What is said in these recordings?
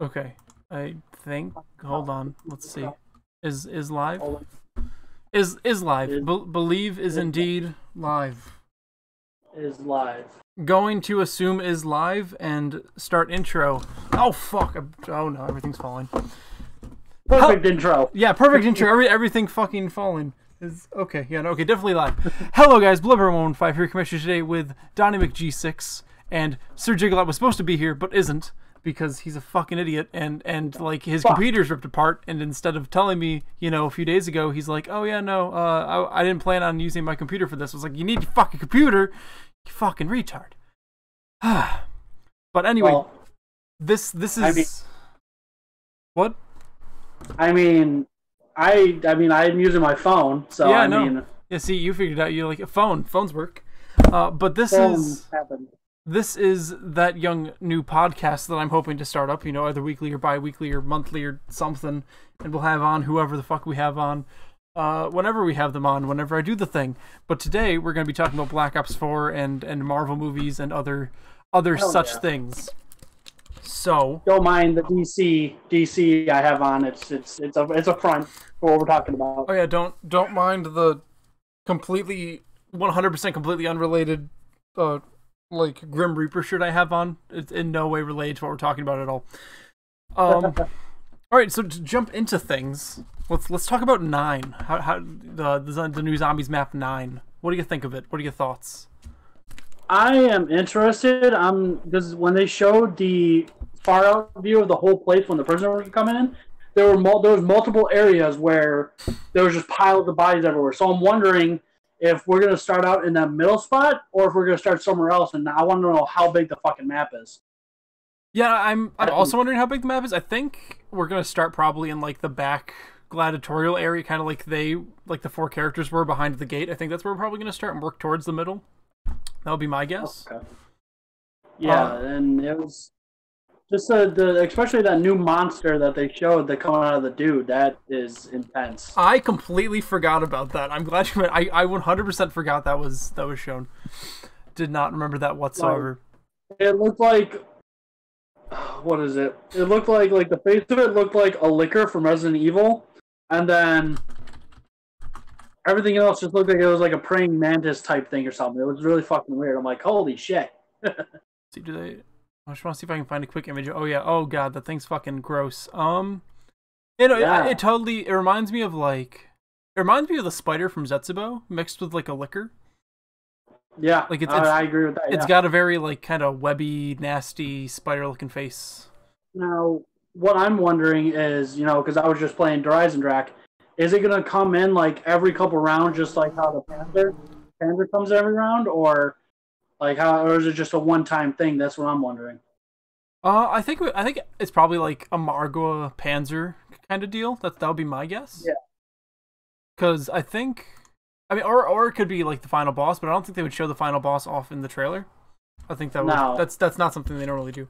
Okay, I think. Hold on. Let's see. Is live? Is live? Believe is indeed live. Is live. Going to assume is live and start intro. Oh fuck! Oh no, everything's falling. Perfect intro. Yeah, perfect intro. Everything fucking falling. Is okay. Yeah, no, okay, definitely live. Hello guys, Blubber115 here, commissioned today with Donnie McG6, and Sir Jigalot was supposed to be here but isn't because he's a fucking idiot and like his computer's ripped apart, and instead of telling me, you know, a few days ago, he's like, oh yeah, no, I didn't plan on using my computer for this. I was like, you need your fucking computer, you fucking retard. But anyway, well, this is what? I mean, I'm using my phone, so yeah, I no. mean, yeah. See, you figured out. You like a phone. Phones work. But this is that young new podcast that I'm hoping to start up. You know, either weekly or bi-weekly or monthly or something, and we'll have on whoever the fuck we have on, whenever we have them on, whenever I do the thing. But today we're going to be talking about Black Ops 4 and Marvel movies and other such things. So don't mind the DC I have on. It's a front for what we're talking about. Oh yeah, don't mind the completely 100% completely unrelated like Grim Reaper shirt I have on. It's in no way related to what we're talking about at all. All right, so to jump into things, let's talk about 9. How the new Zombies map 9. What do you think of it? What are your thoughts? I am interested. Because when they showed the far out view of the whole place when the prisoners were coming in, there was multiple areas where there was just piles of bodies everywhere. So I'm wondering if we're gonna start out in that middle spot or if we're gonna start somewhere else. And I want to know how big the fucking map is. Yeah, I'm also wondering how big the map is. I think we're gonna start probably in like the back gladiatorial area, kind of like the 4 characters were behind the gate. I think that's where we're probably gonna start and work towards the middle. That would be my guess. Okay. Yeah, and it was just especially that new monster that they showed that coming out of the dude. That is intense. I completely forgot about that. I'm glad you meant. I 100% forgot that was shown. Did not remember that whatsoever. It looked like, what is it? It looked like the face of it looked like a liquor from Resident Evil, and then everything else just looked like it was like a praying mantis type thing or something. It was really fucking weird. I'm like, holy shit. See, I just want to see if I can find a quick image. Oh yeah. Oh god, that thing's fucking gross. You know, yeah. It reminds me of the spider from Zetsubo mixed with like a liquor. Yeah, like I agree with that. It's got a very like kind of webby, nasty spider-looking face. Now, what I'm wondering is, you know, because I was just playing Dreisendrack, is it gonna come in like every couple rounds, just like how the Panzer comes every round, or or is it just a one-time thing? That's what I'm wondering. I think it's probably like a Margwa Panzer kind of deal. That would be my guess. Yeah. Because I mean, or it could be like the final boss, but I don't think they would show the final boss off in the trailer. I think that's not something they normally do.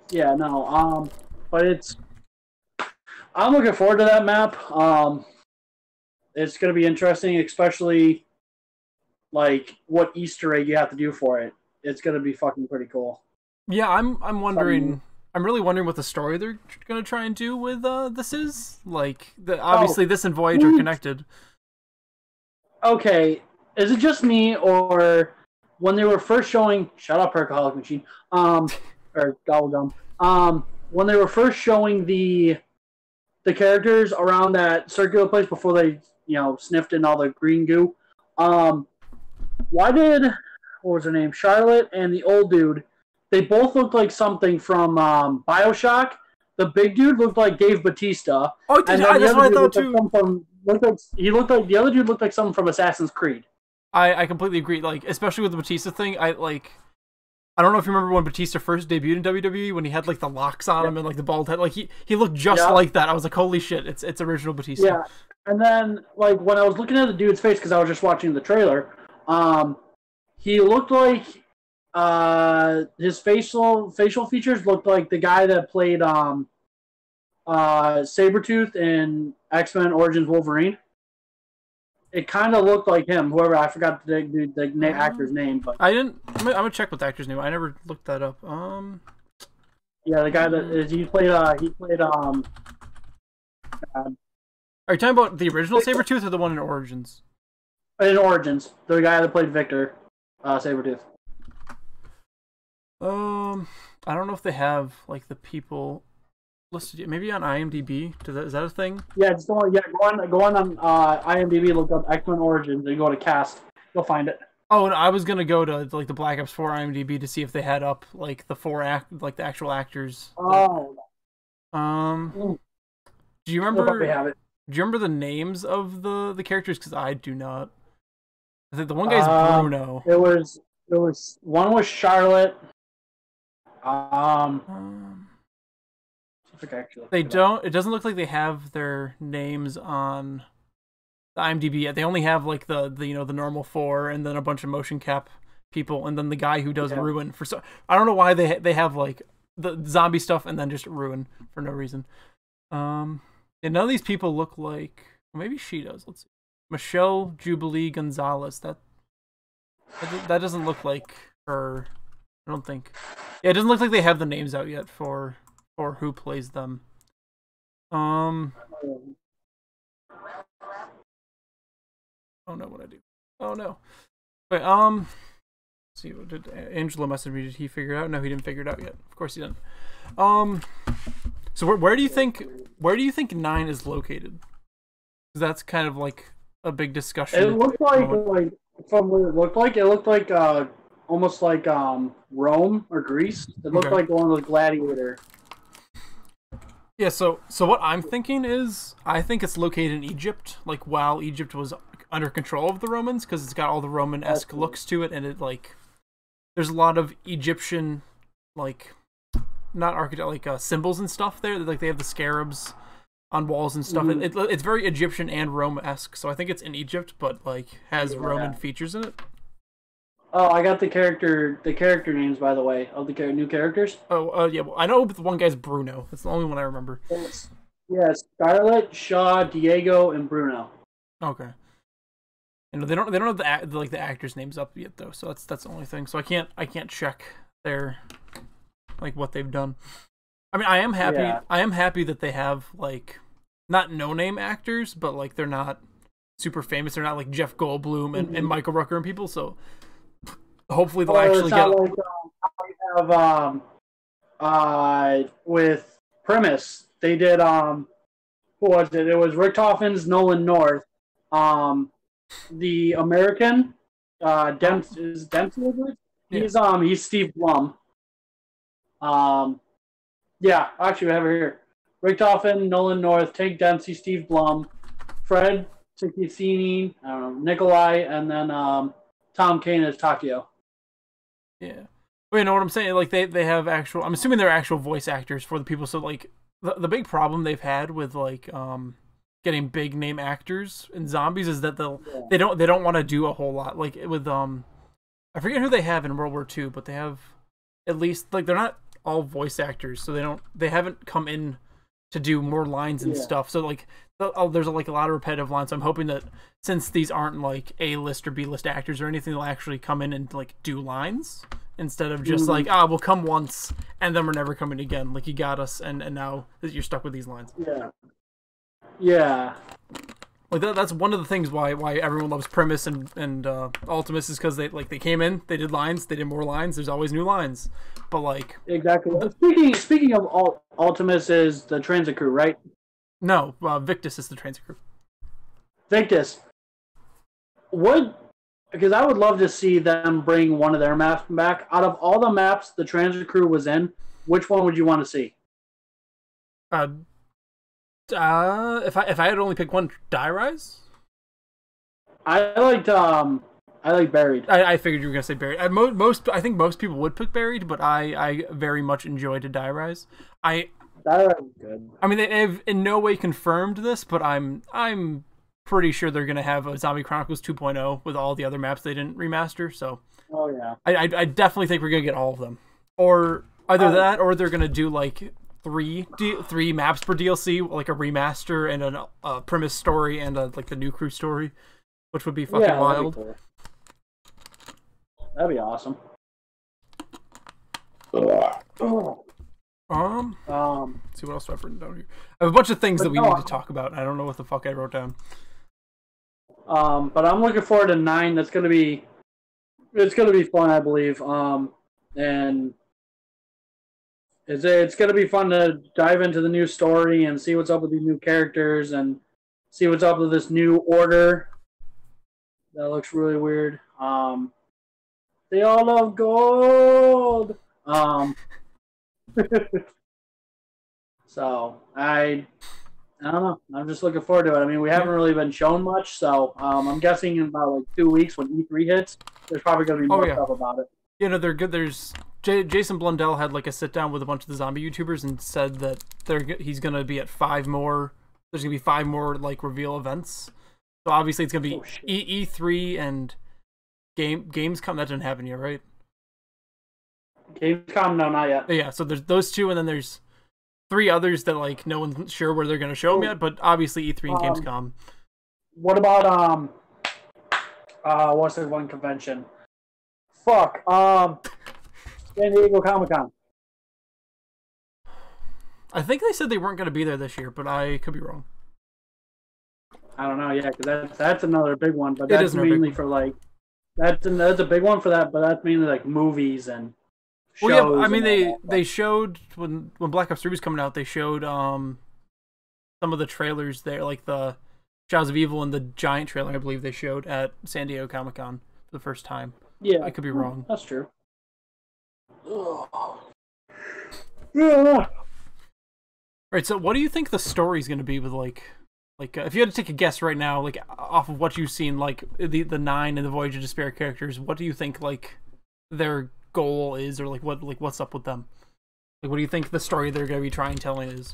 Yeah, no. But I'm looking forward to that map. It's gonna be interesting, especially like what Easter egg you have to do for it. It's gonna be fucking pretty cool. Yeah, I'm wondering. I'm really wondering what the story they're gonna try and do with this is. Like, obviously this and Voyage are connected. Okay, is it just me, or when they were first showing Shut Up Hercaholic Machine, or Gobblegum, when they were first showing the characters around that circular place before they, you know, sniffed in all the green goo, why did, what was her name, Charlotte and the old dude, they both looked like something from BioShock. The big dude looked like Dave Bautista. Oh, that's what I thought too. The other dude looked like someone from Assassin's Creed. I completely agree. Like, especially with the Bautista thing, I don't know if you remember when Bautista first debuted in WWE, when he had like the locks on him and like the bald head. Like he looked just like that. I was like, holy shit, it's original Bautista. Yeah, and then like when I was looking at the dude's face, because I was just watching the trailer, he looked like his facial features looked like the guy that played Sabretooth in X-Men Origins Wolverine. It kind of looked like him. Whoever, I forgot the actor's name, but I'm gonna check what the actor's name. I never looked that up. Yeah, the guy that is he played Are you talking about the original Sabretooth or the one in Origins? in Origins, the guy that played Victor, Sabretooth. I don't know if they have like the people listed. Maybe on IMDb. Is that a thing? Yeah, just go on. Yeah, go on IMDb, look up X-Men Origins, and go to cast. You'll find it. Oh, and I was gonna go to like the Black Ops 4 IMDb to see if they had up like the actual actors. Oh. Do you remember? Have it. Do you remember the names of the characters? Because I do not. I think the one guy's Bruno. It was one was Charlotte. They don't. It doesn't look like they have their names on the IMDb yet. They only have like the the normal 4 and then a bunch of motion cap people and then the guy who does Ruin for I don't know why they have like the zombie stuff and then just Ruin for no reason. And none of these people look like. Well, maybe she does. Let's see. Michelle Jubilee Gonzalez. That doesn't look like her. I don't think. Yeah, it doesn't look like they have the names out yet for who plays them. Oh no, what I do? Oh no. Wait, let's see, what did Angelo message me? Did he figure it out? No, he didn't figure it out yet. Of course he didn't. So where do you think 9 is located? Because that's kind of like a big discussion. It looked like from what it looked like almost like Rome or Greece. It looked like one of the Gladiator. Yeah, so what I'm thinking is I think it's located in Egypt, like while Egypt was under control of the Romans, because it's got all the Roman-esque looks to it, and it like there's a lot of Egyptian like not architect like symbols and stuff there. Like they have the scarabs on walls and stuff. Mm-hmm. It's very Egyptian and Rome-esque, so I think it's in Egypt, but like has Roman features in it. Oh, I got the character names, by the way, of the new characters. Oh, yeah. Well, I know the one guy's Bruno. That's the only one I remember. Yes, Scarlett, Shaw, Diego, and Bruno. Okay. And they don't have the actors' names up yet though, so that's the only thing. So I can't check their like what they've done. I mean, I am happy. Yeah. I am happy that they have like not no-name actors, but like they're not super famous. They're not like Jeff Goldblum and Michael Rooker and people. So hopefully they'll actually get. Like, we have with Primus, they did who was it? It was Richtofen, Nolan North, the American Dempsey. Is Dempsey? Yeah. He's Steve Blum. Yeah, actually we have it here. Richtofen, Nolan North, Tank Dempsey, Steve Blum, Fred Cicchini, I don't know, Nikolai, and then Tom Kane as Takio. Yeah. Well, you know what I'm saying? Like they have actual. I'm assuming they're actual voice actors for the people. So like the big problem they've had with like getting big name actors in zombies is that they don't want to do a whole lot. Like with I forget who they have in World War II, but they have at least like they're not all voice actors, so they haven't come in to do more lines and stuff. So like there's like a lot of repetitive lines. So I'm hoping that since these aren't like A-list or B-list actors or anything, they'll actually come in and like do lines instead of just like we'll come once and then we're never coming again. Like you got us and now you're stuck with these lines. Yeah. Like that's one of the things why everyone loves Primus and Ultimus is because they came in, they did lines, they did more lines. There's always new lines, but like exactly. Speaking of Ultimus is the transit crew, right? No, Victus is the transit crew. Victus, because I would love to see them bring one of their maps back. Out of all the maps the transit crew was in, which one would you want to see? If I had only picked one, Die Rise. I like Buried. I figured you were gonna say Buried. I think most people would pick Buried, but I very much enjoyed Die Rise. Die Rise is good. I mean, they've in no way confirmed this, but I'm pretty sure they're gonna have a Zombie Chronicles 2.0 with all the other maps they didn't remaster. So, oh yeah, I definitely think we're gonna get all of them, or either that, or they're gonna do like three maps per DLC, like a remaster and a Primus story and like the new crew story, which would be fucking wild. That'd be cool. That'd be awesome. Let's see what else I've written down here. I have a bunch of things that we no, need to talk about. I don't know what the fuck I wrote down. But I'm looking forward to 9. It's gonna be fun, I believe. And it's gonna be fun to dive into the new story and see what's up with these new characters and see what's up with this new order. That looks really weird. They all love gold. So I don't know. I'm just looking forward to it. I mean, we haven't really been shown much, so I'm guessing in about like 2 weeks when E3 hits, there's probably going to be more stuff about it. Yeah, no, they're good. There's Jason Blundell had like a sit down with a bunch of the zombie YouTubers and said that he's going to be at 5 more. There's going to be 5 more like reveal events. So obviously it's going to be E3 and Gamescom. That didn't happen yet, right? Gamescom, no, not yet. Yeah, so there's those 2, and then there's 3 others that like no one's sure where they're going to show them yet, but obviously E3 and Gamescom. What about what's the one convention? Fuck. San Diego Comic-Con. I think they said they weren't going to be there this year, but I could be wrong. I don't know, yeah, because that's another big one, but that's mainly for like that's a big one for that, but that's mainly like movies and shows. Well, yeah, I mean they showed when Black Ops 3 was coming out, they showed some of the trailers there, like the Shadows of Evil and the Giant trailer. I believe they showed at San Diego Comic-Con for the first time. Yeah, I could be wrong. That's true. Yeah. Right. So, what do you think the story's going to be with like if you had to take a guess right now, like off of what you've seen, like the 9 and the Voyage of Despair characters, what do you think like their goal is, or like what's up with them? Like, what do you think the story they're going to be telling is?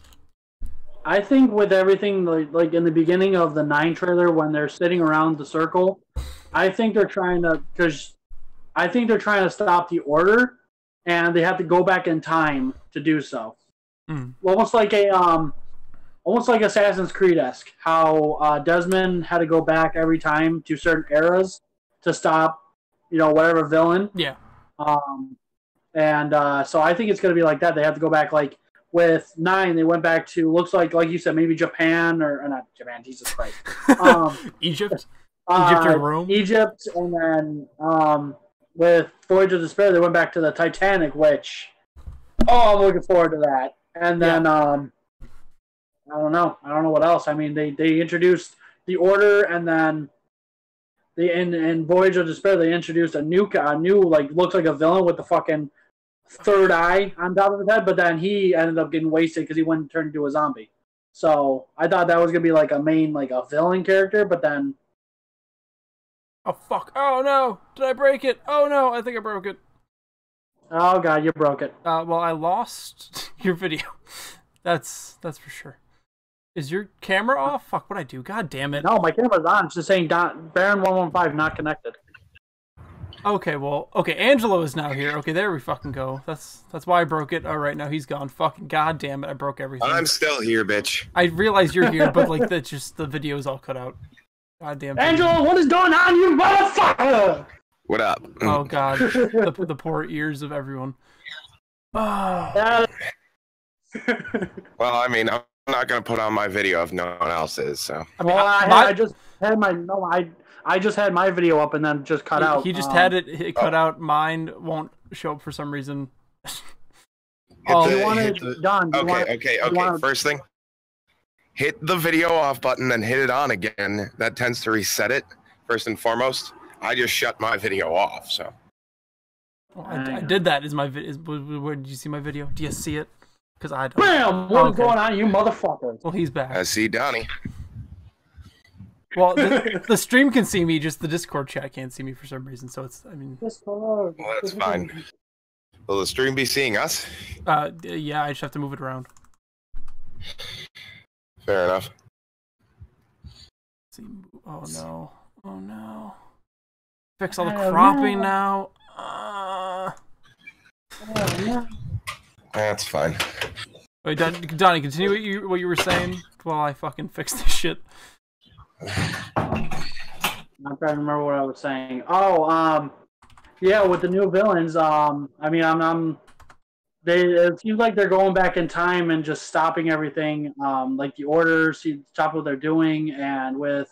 I think with everything like in the beginning of the 9 trailer when they're sitting around the circle, I think they're trying to stop the Order, and they have to go back in time to do so. Almost like Assassin's Creed-esque, how Desmond had to go back every time to certain eras to stop, whatever villain. Yeah. So I think it's going to be like that. They have to go back, like with 9, they went back to, looks like you said, maybe Japan or not Japan. Jesus Christ. Egypt or Rome. Egypt, and then with Voyage of Despair, they went back to the Titanic, which I'm looking forward to that. And then I don't know what else. I mean, they introduced the Order, and then in Voyage of Despair they introduced a new like looks like a villain with the fucking third eye on top of his head, but then he ended up getting wasted because he went and turned into a zombie. So I thought that was gonna be like a main like a villain character, but then oh fuck! Oh no! Did I break it? Oh no! I think I broke it. Oh god, you broke it. Well, I lost your video. That's for sure. Is your camera off? Fuck, what'd I do? God damn it. No, my camera's on. It's just saying Baron115 not connected. Okay, Angelo is now here. Okay, there we fucking go. That's why I broke it. All right, now he's gone. Fucking god damn it, I broke everything. I'm still here, bitch. I realize you're here, but like that's just the video is all cut out. God damn. Angelo, what is going on, you motherfucker? What up? Oh god, the poor ears of everyone. Well, I mean, I'm not gonna put on my video if no one else is. So. I mean, I just had I just had my video up and then just cut out. He just had it cut out. Mine won't show up for some reason. Okay. First thing, hit the video off button, then hit it on again. That tends to reset it. First and foremost, I just shut my video off. So. Well, I did that. Where did you see my video? Do you see it? Because I don't. Bam! What's going on, you motherfuckers? Well, he's back. I see Donnie. Well, the stream can see me, just the Discord chat can't see me for some reason. So it's, I mean. Well, that's fine. Will the stream be seeing us? Yeah, I just have to move it around. Fair enough. Oh no! Oh no! Fix all the cropping now. That's fine. Wait, Donnie, continue what you were saying while I fucking fix this shit. I'm trying to remember what I was saying. Yeah, with the new villains, I mean, I'm it seems like they're going back in time and just stopping everything, like the orders, stop what they're doing, and with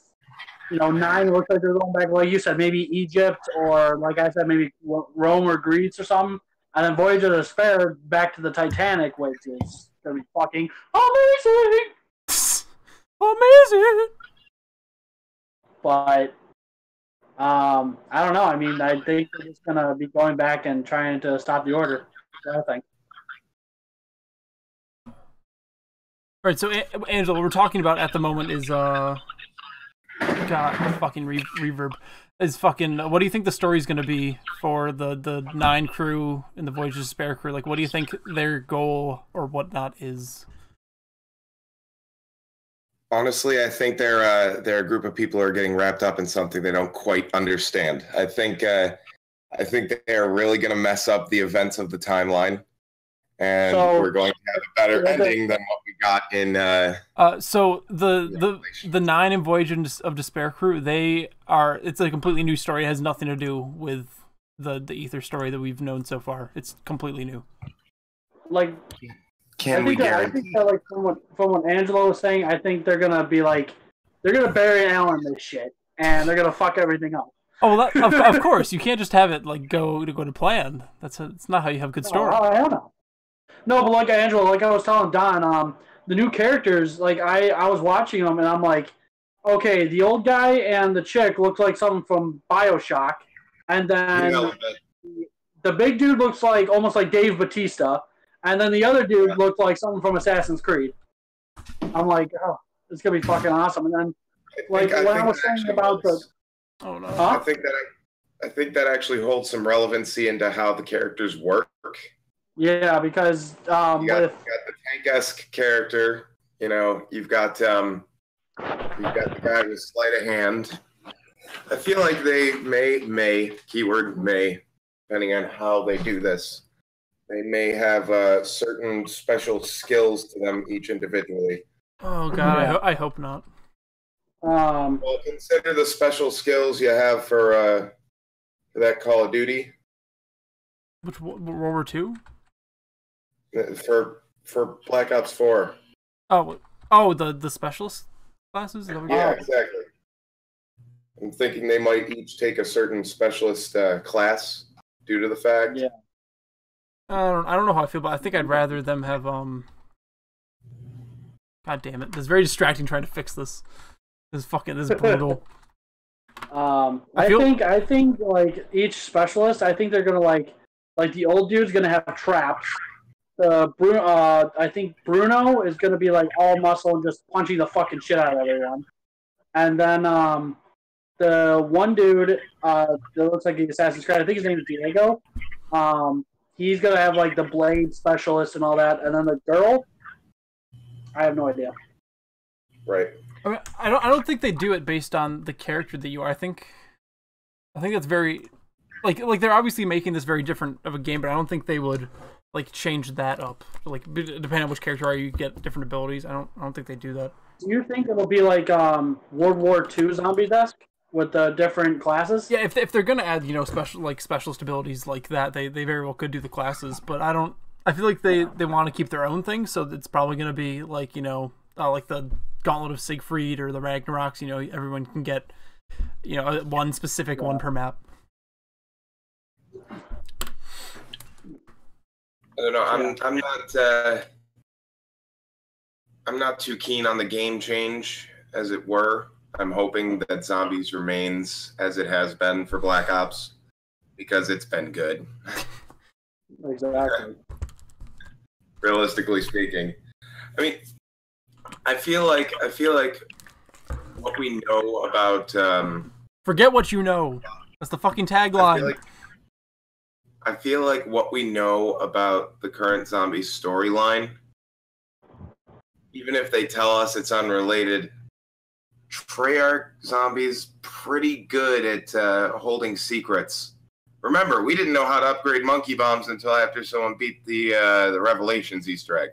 9, it looks like they're going back, like you said, maybe Egypt, or like I said, maybe Rome or Greece or something, and then Voyage of Despair back to the Titanic, which is gonna be fucking amazing. Amazing. But I don't know. I mean, I think they're just gonna be going back and trying to stop the order. I think. All right, so Angela, what we're talking about at the moment is God, fucking reverb is fucking. What do you think the story's gonna be for the 9 crew and the Voyage of Despair crew? Like, what do you think their goal or whatnot is? Honestly, I think they're a group of people who are getting wrapped up in something they don't quite understand. I think they're really going to mess up the events of the timeline, and we're going to have a better ending than what we got in. So the 9 and Voyage of Despair crew, it's a completely new story. It has nothing to do with the Ether story that we've known so far. It's completely new. Like. I think that, like, from what Angelo was saying, I think they're gonna be like, they're gonna bury Alan this shit, and they're gonna fuck everything up. Oh, well, of course, you can't just have it like go to plan. It's not how you have good story. I don't know. No, but like Angelo, like I was telling Don, the new characters, like I was watching them, and I'm like, okay, the old guy and the chick look like something from BioShock, and then the big dude looks like almost like Dave Bautista. And then the other dude looked like something from Assassin's Creed. I'm like, oh, it's gonna be fucking awesome. And then, like, when I was saying about the, oh no, I think that actually holds some relevancy into how the characters work. Yeah, because you got the tank-esque character. You've got the guy with sleight of hand. I feel like they may keyword may, depending on how they do this. They may have certain special skills to them each individually. Oh God, yeah. I hope not. Well, consider the special skills you have for that Call of Duty. Which World War II? For Black Ops 4. Oh, the specialist classes. Yeah, exactly. I'm thinking they might each take a certain specialist class due to the fact. Yeah. I don't know how I feel, but I think I'd rather them have God damn it! It's very distracting trying to fix this. This is brutal. I think like each specialist, I think they're gonna like the old dude's gonna have traps. I think Bruno is gonna be like all muscle and just punching the fucking shit out of everyone. And then the one dude that looks like the Assassin's Creed, I think his name is Diego. He's gonna have like the blade specialist and all that, and then the girl, I have no idea. Right. I mean, I don't think they do it based on the character that you are. I think that's very like they're obviously making this very different of a game, but I don't think they would like change that up. Like depending on which character you get different abilities. I don't think they do that. Do you think it'll be like World War II Zombie-esque? With the different classes? Yeah, if they're gonna add, specialist abilities like that, they very well could do the classes, but I feel like they want to keep their own thing, so it's probably gonna be like, like the Gauntlet of Siegfried or the Ragnaroks, everyone can get, one specific one per map. I don't know, I'm not too keen on the game change, as it were. I'm hoping that Zombies remains as it has been for Black Ops because it's been good. Exactly. Realistically speaking, I mean, I feel like what we know about forget what you know. That's the fucking tagline. I feel like what we know about the current Zombies storyline, even if they tell us it's unrelated. Treyarch Zombies pretty good at holding secrets. Remember, we didn't know how to upgrade monkey bombs until after someone beat the Revelations Easter egg.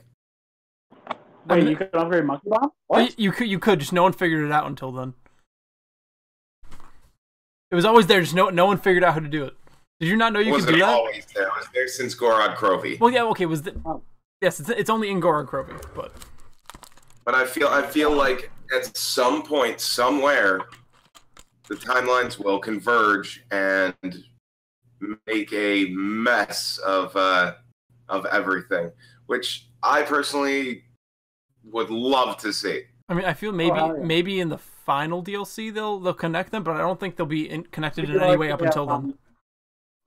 Wait, you could upgrade monkey bomb? What? You could, just no one figured it out until then. It was always there, just no one figured out how to do it. Did you not know you could wasn't do that? always there. It was there since Gorod Krovi. Well, yeah, okay. Yes, it's only in Gorod Krovi, but I feel like at some point, somewhere, the timelines will converge and make a mess of everything, which I personally would love to see. I mean, I feel maybe in the final DLC they'll connect them, but I don't think they'll be connected in any way up until then.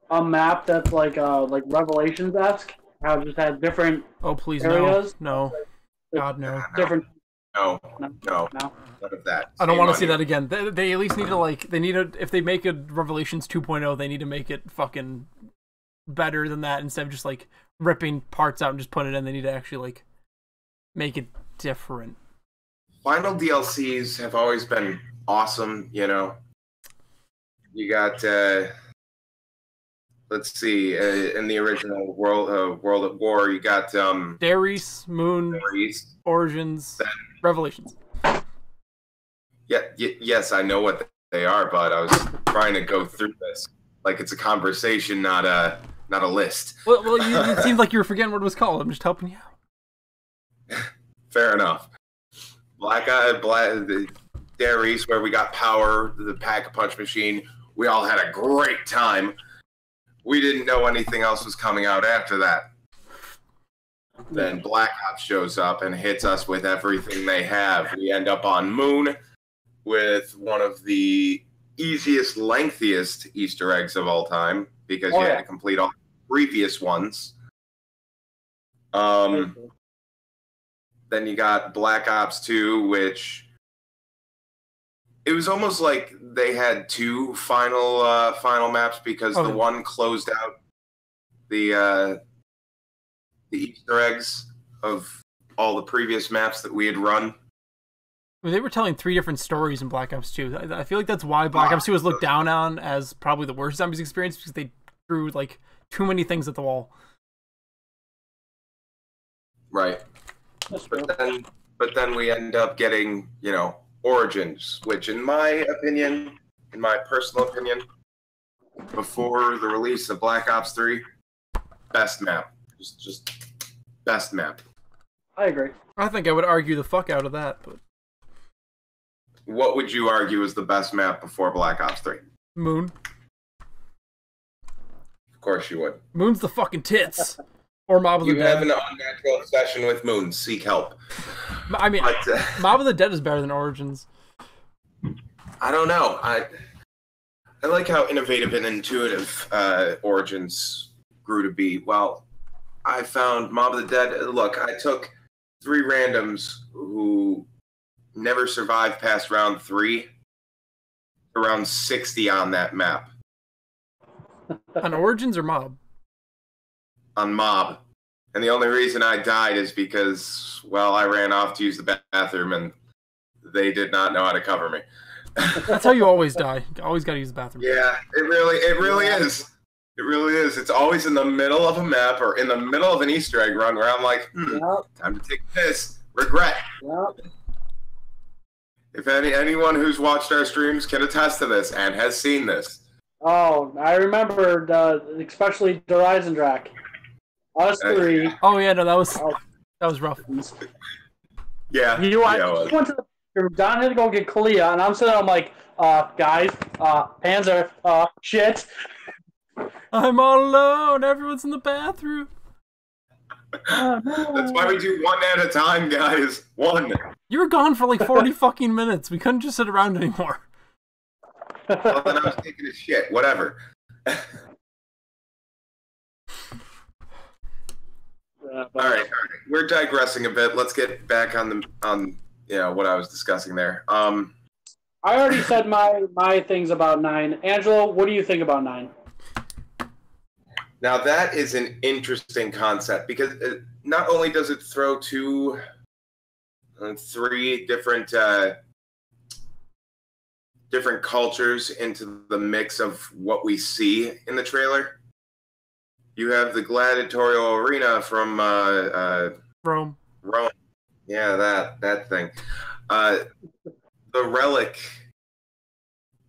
A map that's like Revelations-esque, how it just has different Oh please areas. no, God no. Different. No, No. none of that. I don't want to see Shame on that again. They at least need to if they make a Revelations 2.0, they need to make it fucking better than that instead of just like ripping parts out and just putting it in. They need to actually like make it different. Final DLCs have always been awesome, you know. You got, let's see, in the original World at War, you got Darius, Moon, Darius. Origins, Revelations. Yes, I know what they are, but I was trying to go through this like it's a conversation, not a list. Well, it seemed like you were forgetting what it was called. I'm just helping you out. Fair enough. Darius, where we got Power, the Pack-a-Punch machine. We all had a great time. We didn't know anything else was coming out after that. Then Black Ops shows up and hits us with everything they have. We end up on Moon with one of the easiest, lengthiest Easter eggs of all time because you had to complete all the previous ones. Then you got Black Ops 2, which it was almost like they had two final maps because the one closed out the Easter eggs of all the previous maps that we had run. I mean, they were telling 3 different stories in Black Ops 2. I feel like that's why Black Ops 2 was looked down on as probably the worst zombies experience because they threw like too many things at the wall. Right. But then we end up getting, you know, Origins, which in my personal opinion, before the release of Black Ops 3, best map. Just best map. I agree. I think I would argue the fuck out of that, but what would you argue is the best map before Black Ops 3? Moon. Of course you would. Moon's the fucking tits. Or Mob of the Dead. You have an unnatural obsession with Moon. Seek help. I mean, Mob of the Dead is better than Origins. I don't know. I like how innovative and intuitive Origins grew to be. Well, I found Mob of the Dead. Look, I took 3 randoms who never survived past round 3, around 60 on that map. On Origins or Mob? On Mob. And the only reason I died is because, well, I ran off to use the bathroom and they did not know how to cover me. That's how you always die. You always gotta use the bathroom. Yeah, it really is. It really is. It's always in the middle of a map or in the middle of an Easter egg run where I'm like, time to take this. Regret. Yep. If anyone who's watched our streams can attest to this and has seen this. Oh, I remember, especially the Reisendrak. Us 3. Oh yeah, no, that was rough. Yeah. Went to the bathroom. Don had to go get Kalia, and I'm sitting there, I'm like, guys, Panzer, shit. I'm all alone. Everyone's in the bathroom. That's why we do one at a time, guys. One. You were gone for like 40 fucking minutes. We couldn't just sit around anymore. Well, then I was taking a shit. Whatever. All right. We're digressing a bit. Let's get back on what I was discussing there. I already said my things about 9. Angelo, what do you think about 9? Now that is an interesting concept because not only does it throw 3 different cultures into the mix of what we see in the trailer. You have the gladiatorial arena from Rome. Yeah, that thing. The relic,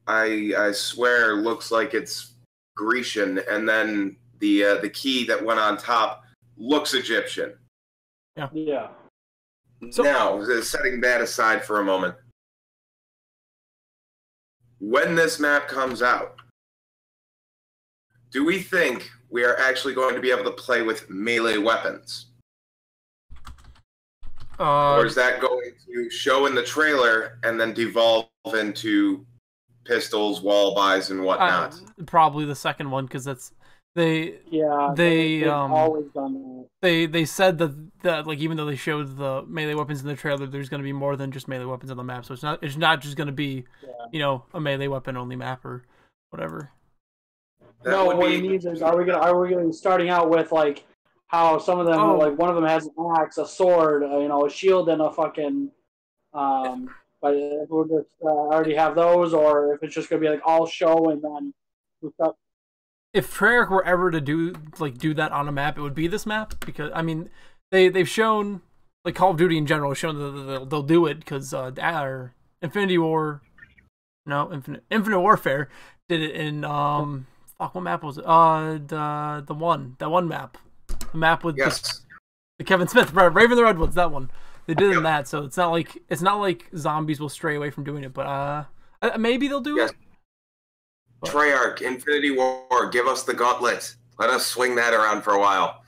I swear, looks like it's Grecian, and then the key that went on top looks Egyptian. Yeah. So- Now, setting that aside for a moment, when this map comes out, do we think we are actually going to be able to play with melee weapons? Or is that going to show in the trailer and then devolve into pistols, wall buys, and whatnot? Probably the second one, because that's they've always done that. they said that like even though they showed the melee weapons in the trailer, there's going to be more than just melee weapons on the map. So it's not just going to be a melee weapon only map or whatever. No, what he needs is are we gonna starting out with like how some of them like one of them has an axe, a sword, a shield, and a fucking but if we're just already have those, or if it's just gonna be like all show and then stuff. If Treyarch were ever to do that on a map, it would be this map, because I mean they've shown, like Call of Duty in general has shown that they'll do it, because Infinite Warfare did it in what map was it? The one map. The map with the Kevin Smith, Raven the Redwoods, that one. They did it in that, so it's not like zombies will stray away from doing it, but maybe they'll do it. But Treyarch, Infinity War, give us the gauntlet. Let us swing that around for a while.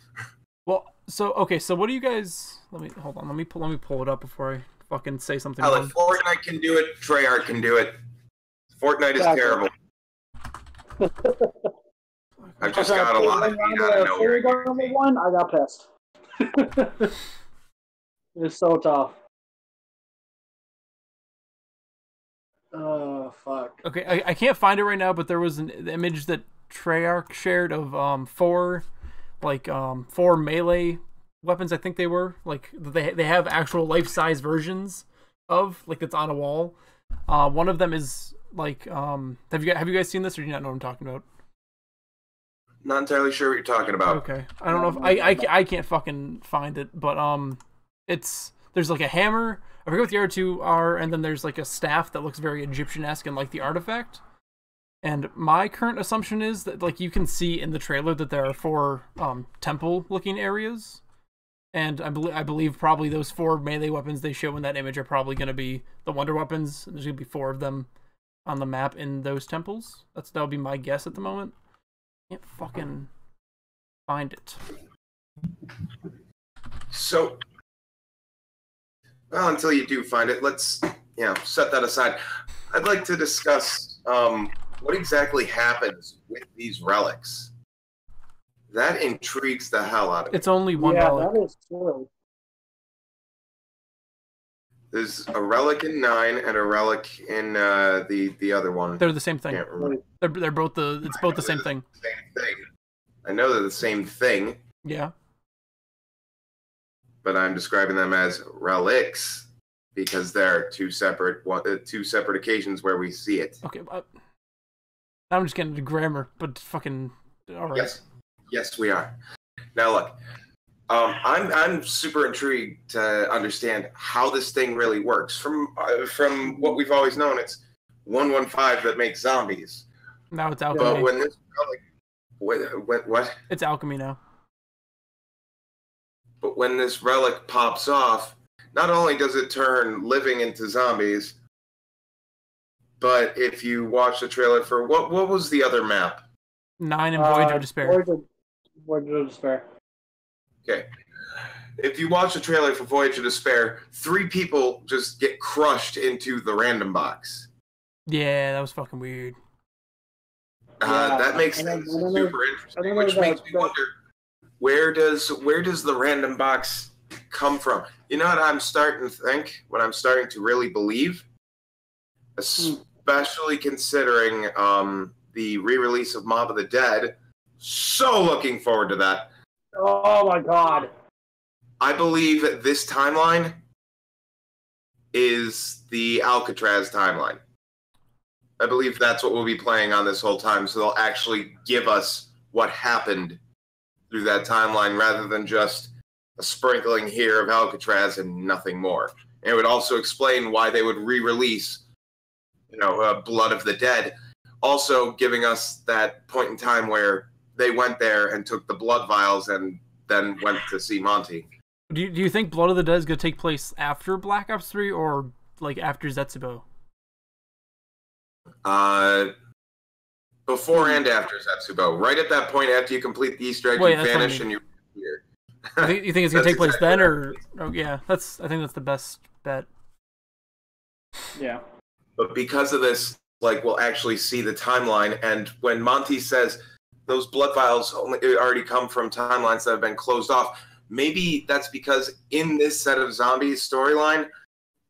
Well, so what do you guys? Let me pull it up before I fucking say something. If Fortnite can do it, Treyarch can do it. Fortnite is terrible. I've just got a lot of heat out of nowhere. One, I got pissed. It's so tough. Oh, fuck. Okay, I can't find it right now, but there was an image that Treyarch shared of four melee weapons. I think they were they have actual life-size versions of, like, that's on a wall. One of them is like have you guys seen this, or do you not know what I'm talking about? Not entirely sure what you're talking about. Okay, I don't know if I can't fucking find it, but there's like a hammer. I forget what the other two are, and then there's like a staff that looks very Egyptian-esque and like the artifact. And my current assumption is that, like, you can see in the trailer that there are four temple-looking areas, and I believe probably those four melee weapons they show in that image are probably going to be the wonder weapons. There's going to be four of them on the map in those temples. That would be my guess at the moment. Can't fucking find it. So, well, until you do find it, let's set that aside. I'd like to discuss what exactly happens with these relics. That intrigues the hell out of me. It's only one relic. Yeah, that is true. There's a relic in 9 and a relic in the other one. They're the same thing. Can't remember. They're both the same thing. Same thing. I know they're the same thing. Yeah. But I'm describing them as relics because there are two separate occasions where we see it. Okay. I'm just getting into grammar, but fucking all right. Yes, we are. Now look. I'm super intrigued to understand how this thing really works. From what we've always known, it's 115 that makes zombies. Now it's alchemy. But when this relic, what? It's alchemy now. But when this relic pops off, not only does it turn living into zombies, but if you watch the trailer for what was the other map? 9 and Voyage of Despair. Voyage of Despair. Okay. If you watch the trailer for Voyage of Despair, 3 people just get crushed into the random box. Yeah, that was fucking weird. That makes things super interesting, which makes me wonder, where does the random box come from? You know what I'm starting to think? What I'm starting to really believe? Especially considering the re-release of Mob of the Dead. So looking forward to that. Oh my god. I believe this timeline is the Alcatraz timeline. I believe that's what we'll be playing on this whole time, so they'll actually give us what happened through that timeline rather than just a sprinkling here of Alcatraz and nothing more. And it would also explain why they would re-release, Blood of the Dead also giving us that point in time where they went there and took the blood vials and then went to see Monty. Do you think Blood of the Dead is going to take place after Black Ops 3 or like after Zetsubo? Before and after Zetsubo. Right at that point, after you complete the Easter egg, Wait, you vanish and you're here. You think it's going to take place then, or yeah? I think that's the best bet. Yeah. But because of this, like, we'll actually see the timeline. And when Monty says those blood vials already come from timelines that have been closed off, maybe that's because in this set of zombies storyline,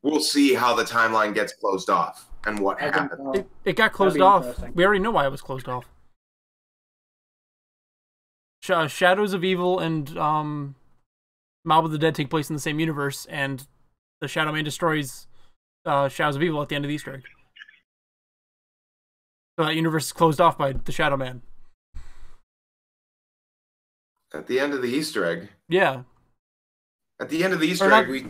we'll see how the timeline gets closed off and what happened. It got closed off. We already know why it was closed off. Shadows of Evil and Mob of the Dead take place in the same universe, and the Shadow Man destroys Shadows of Evil at the end of the Easter egg. So that universe is closed off by the Shadow Man. At the end of the Easter egg? Yeah. At the end of the Easter egg,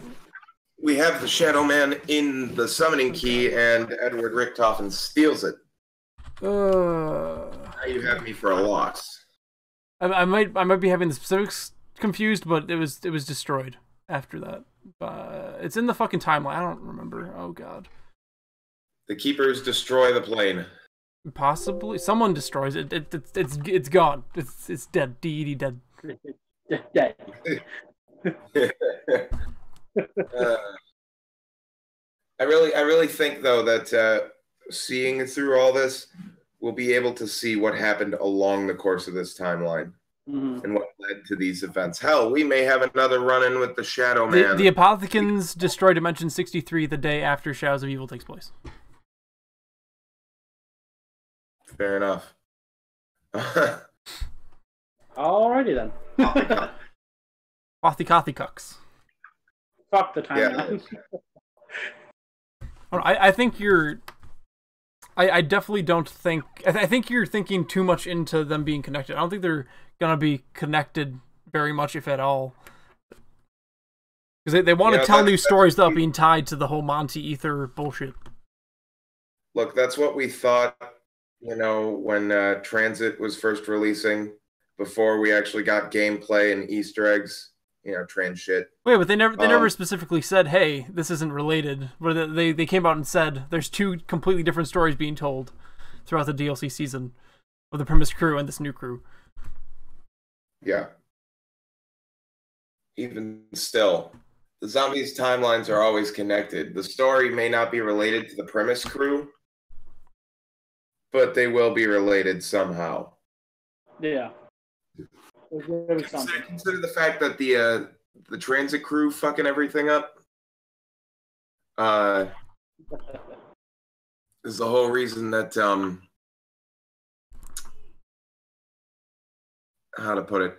we have the Shadow Man in the summoning key, and Edward Richtofen steals it. Now you have me for a loss. I might be having the specifics confused, but it was destroyed after that. It's in the fucking timeline. I don't remember. Oh god. The Keepers destroy the plane. Possibly, someone destroys it. It's gone. It's dead. DED dead. Dead. I really think though that seeing through all this, we'll be able to see what happened along the course of this timeline and what led to these events. Hell, we may have another run-in with the Shadow Man. The Apothicons destroy Dimension 63 the day after Shadows of Evil takes place. Fair enough. Alrighty then. Apothicothicucks. Fuck the timeline. Yeah. I think you're... I definitely don't think... I think you're thinking too much into them being connected. I don't think they're going to be connected very much, if at all. Because they want to tell new stories without being tied to the whole Monty Ether bullshit. Look, that's what we thought, you know, when Transit was first releasing, before we actually got gameplay and Easter eggs, you know, trans shit. Wait, but they never specifically said, hey, this isn't related. But they came out and said there's two completely different stories being told throughout the DLC season of the Primus crew and this new crew. Yeah. Even still, the zombies' timelines are always connected. The story may not be related to the Primus crew, but they will be related somehow. Yeah. Consider the fact that the transit crew fucking everything up is the whole reason that how to put it?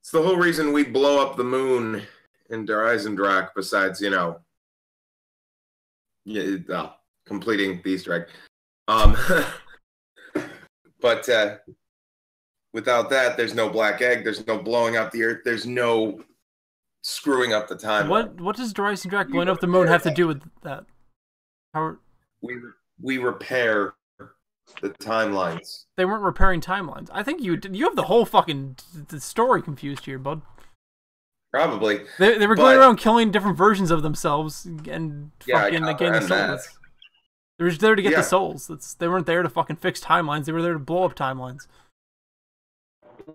It's the whole reason we blow up the moon in Der Eisendrache, besides, you know, completing the Easter egg. But without that, there's no black egg, there's no blowing up the Earth, there's no screwing up the time. What does Der Eisendrache blowing up the moon have to do with that? How we repair the timelines. They weren't repairing timelines. I think you have the whole fucking story confused here, bud. Probably. They were going around killing different versions of themselves and fucking getting the souls. They were just there to get the souls. They weren't there to fucking fix timelines. They were there to blow up timelines.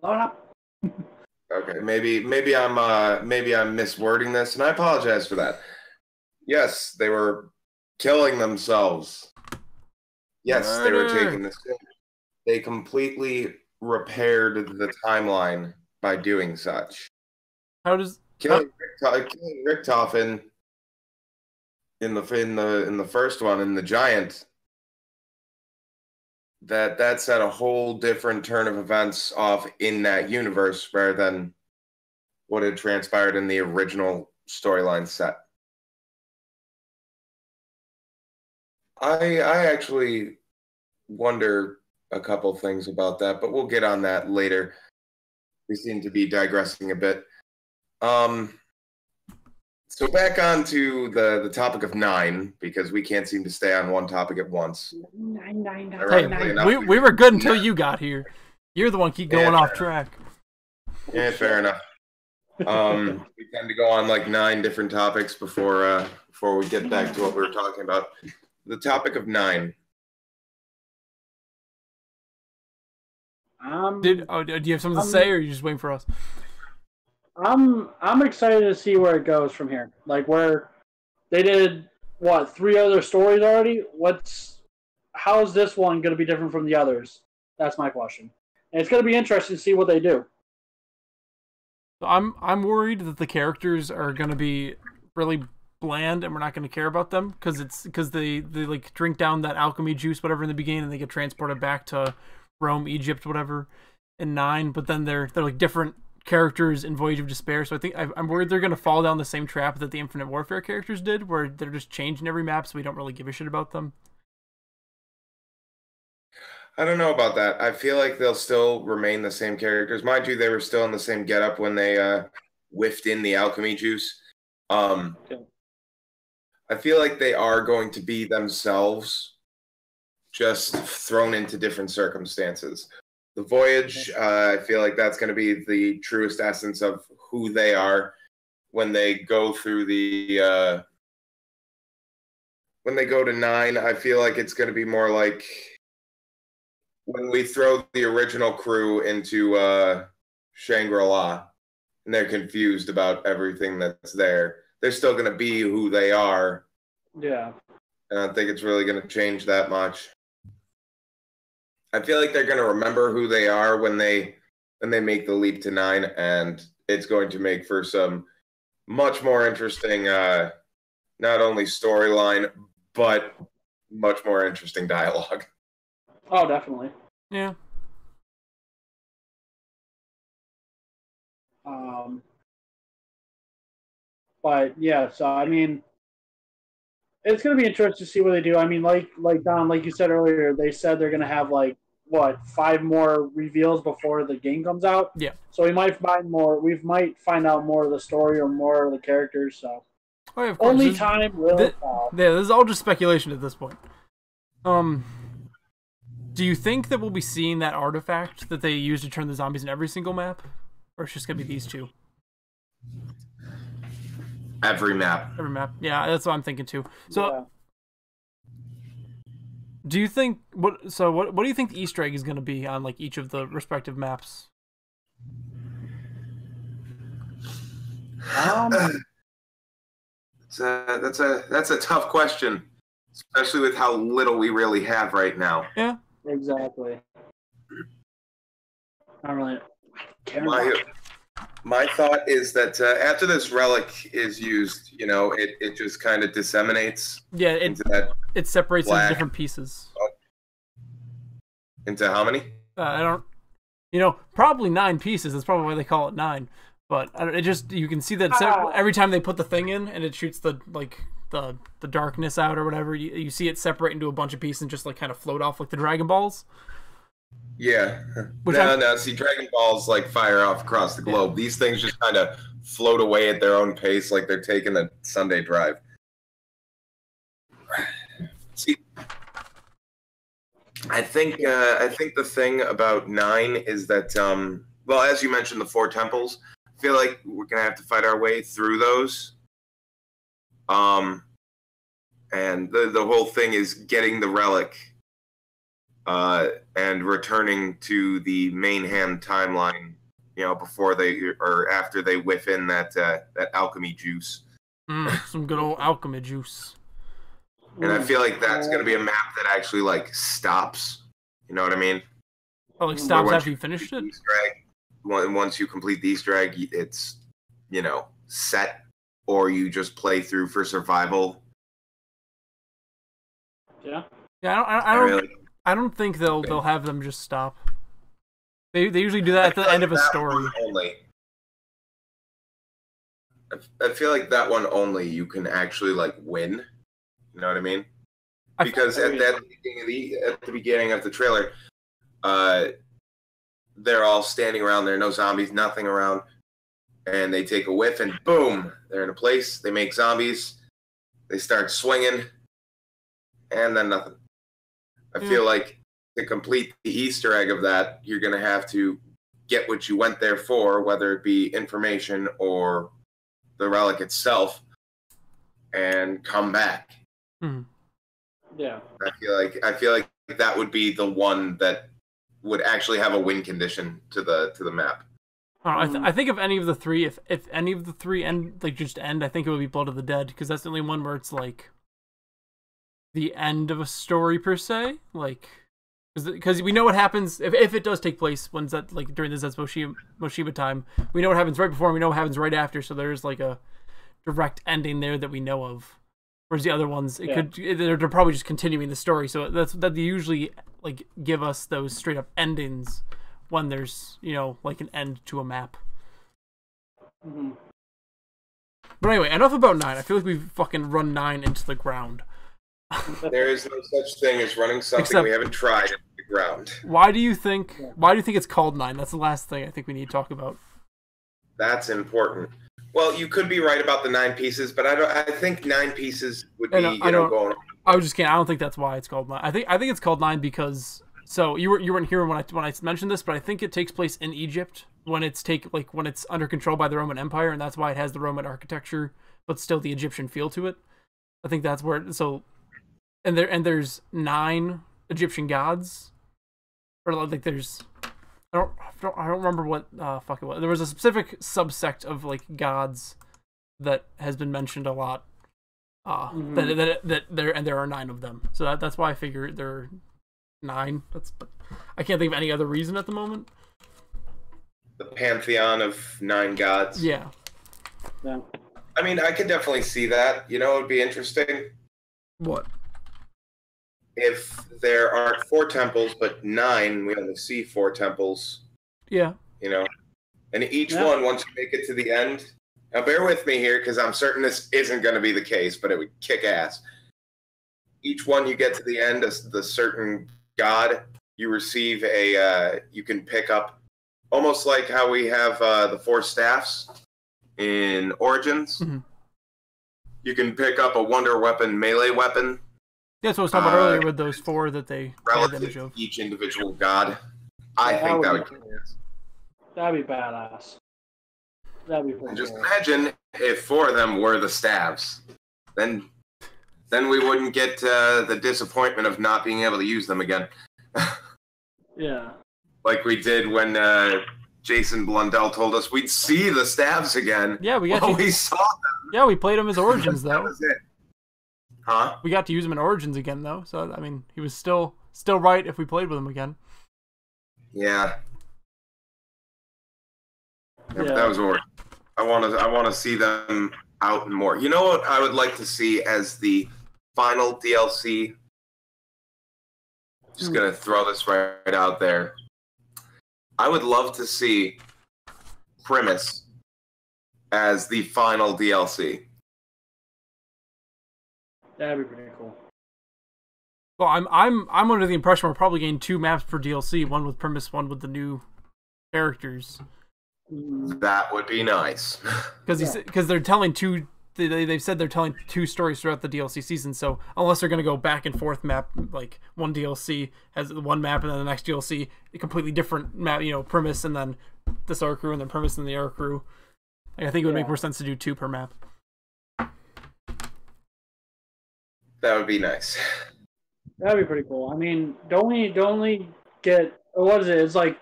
Okay, maybe I'm miswording this, and I apologize for that. Yes, they were killing themselves. Yes, they were taking this. They completely repaired the timeline by doing such. How does killing Richtofen in the first one, in the Giant? That set a whole different turn of events off in that universe rather than what had transpired in the original storyline set. I actually wonder a couple things about that, but we'll get on that later. We seem to be digressing a bit. So back on to the topic of 9, because we can't seem to stay on one topic at once. Nine. Ironically enough, we were good until you got here. You're the one keep going off track. Yeah, fair enough. We tend to go on like 9 different topics before we get back to what we were talking about. The topic of 9. Do you have something to say, or are you just waiting for us? I'm excited to see where it goes from here. Like, where they did 3 other stories already. How is this one going to be different from the others? That's my question. And it's going to be interesting to see what they do. I'm worried that the characters are going to be really bland and we're not going to care about them because they like drink down that alchemy juice whatever in the beginning and they get transported back to Rome, Egypt, whatever in 9. But then they're like different characters in Voyage of Despair. So I think I'm worried they're going to fall down the same trap that the Infinite Warfare characters did, where they're just changing every map, so we don't really give a shit about them. I don't know about that. I feel like they'll still remain the same characters. Mind you, they were still in the same getup when they whiffed in the alchemy juice. I feel like they are going to be themselves, just thrown into different circumstances. The Voyage, I feel like that's going to be the truest essence of who they are when they go through the... when they go to 9, I feel like it's going to be more like... when we throw the original crew into Shangri-La and they're confused about everything that's there, they're still going to be who they are. Yeah. And I don't think it's really going to change that much. I feel like they're going to remember who they are when they make the leap to 9, and it's going to make for some much more interesting, not only storyline, but much more interesting dialogue. Oh, definitely. Yeah. But yeah, so I mean, it's going to be interesting to see what they do. I mean, like Don, like you said earlier, they said they're going to have 5 more reveals before the game comes out. Yeah. So we might find more. We might find out more of the story or more of the characters. So Oh, yeah, of course. only time will tell. Yeah, this is all just speculation at this point. Do you think that we'll be seeing that artifact that they use to turn the zombies in every single map? Or it's just going to be these 2? Every map. Every map. Yeah, that's what I'm thinking too. So, Yeah. do you think... What do you think the Easter egg is going to be on each of the respective maps? That's a tough question, especially with how little we really have right now. Yeah. Exactly. I don't really care. My thought is that after this relic is used, it just kind of disseminates. Yeah, into that. It separates into black. different pieces. Into how many? I don't... probably 9 pieces. That's probably why they call it 9. But you can see that every time they put the thing in and it shoots the darkness out or whatever, you see it separate into a bunch of pieces and just kind of float off like the Dragon Balls. Yeah. No, see, Dragon Balls fire off across the globe. These things just kind of float away at their own pace like they're taking a Sunday drive. See, I think the thing about 9 is that, well, as you mentioned, the 4 temples, I feel like we're going to have to fight our way through those. And the whole thing is getting the relic and returning to the Mayhem timeline, before or after they whiff in that alchemy juice. Some good old alchemy juice. And I feel like that's going to be a map that actually stops. You know what I mean? Oh, stops after you finished it? Once you complete the Easter egg, it's, set, or you just play through for survival. Yeah. Yeah, I don't think they'll have them just stop. They usually do that at the end of a story. I feel like that one only you can actually win. You know what I mean? Because at the beginning of the trailer, they're all standing around. There are no zombies, nothing around, and they take a whiff, and boom, they're in a place. They make zombies. They start swinging, and then nothing. I feel like to complete the Easter egg of that, you're going to have to get what you went there for, whether it be information or the relic itself, and come back. Mm-hmm. Yeah. I feel like that would be the one that would actually have a win condition to the map. I think if any of the three, if any of the three end, like, just end, I think it would be Blood of the Dead, because that's the only one where it's like the end of a story per se, like, because we know what happens if it does take place when's that, like, during the Zed Moshiba time. We know what happens right before, and we know what happens right after, so there's like a direct ending there that we know of. Whereas the other ones, they're probably just continuing the story, so that they usually like give us those straight up endings when there's, you know, like an end to a map. Mm-hmm. But anyway, enough about 9. I feel like we've fucking run 9 into the ground. There is no such thing as running something we haven't tried into the ground. Why do you think it's called 9? That's the last thing I think we need to talk about. That's important. Well, you could be right about the 9 pieces, but I think 9 pieces would be going on. I was just kidding. I don't think that's why it's called 9. I think it's called 9 because, so you weren't here when I mentioned this, but I think it takes place in Egypt when it's under control by the Roman Empire, and that's why it has the Roman architecture but still the Egyptian feel to it. I think that's where there's 9 Egyptian gods, or like there's I don't remember what fuck it was. There was a specific subsect of like gods that has been mentioned a lot. That there are 9 of them. So that's why I figure there are 9. But I can't think of any other reason at the moment. The pantheon of 9 gods. Yeah. I mean, I could definitely see that. You know, it would be interesting. What? If there aren't 4 temples, but 9, we only see 4 temples. Yeah. You know, and each one, once you make it to the end, now bear with me here, because I'm certain this isn't going to be the case, but it would kick ass. Each one you get to the end, the certain god, you receive you can pick up, almost like how we have the 4 staffs in Origins. Mm-hmm. You can pick up a wonder weapon, melee weapon. That's what I was talking about earlier with those 4 that they had the image of. Each individual god. I think that would kick ass. That'd be badass. That'd be pretty just cool. Imagine if 4 of them were the staves. Then we wouldn't get the disappointment of not being able to use them again. Yeah. Like we did when Jason Blundell told us we'd see the staves again. Yeah, we saw them. Yeah, we played them as Origins though. That was it. Huh? We got to use them in Origins again though. So I mean, he was still right if we played with him again. Yeah. That was Origins. I want to see them out and more. You know what I would like to see as the final DLC? Just gonna throw this right out there. I would love to see Primus as the final DLC. That'd be pretty cool. Well, I'm under the impression we're probably getting 2 maps per DLC, one with Primus, one with the new characters. That would be nice. Because they're telling 2. They've said they're telling 2 stories throughout the DLC season. So unless they're going to go back and forth map, like one DLC has one map and then the next DLC a completely different map. You know, Primus and then this Air Crew and then Primus and the Air Crew. Like, I think it would make more sense to do 2 per map. That would be nice. That'd be pretty cool. I mean, don't we get, what is it? It's like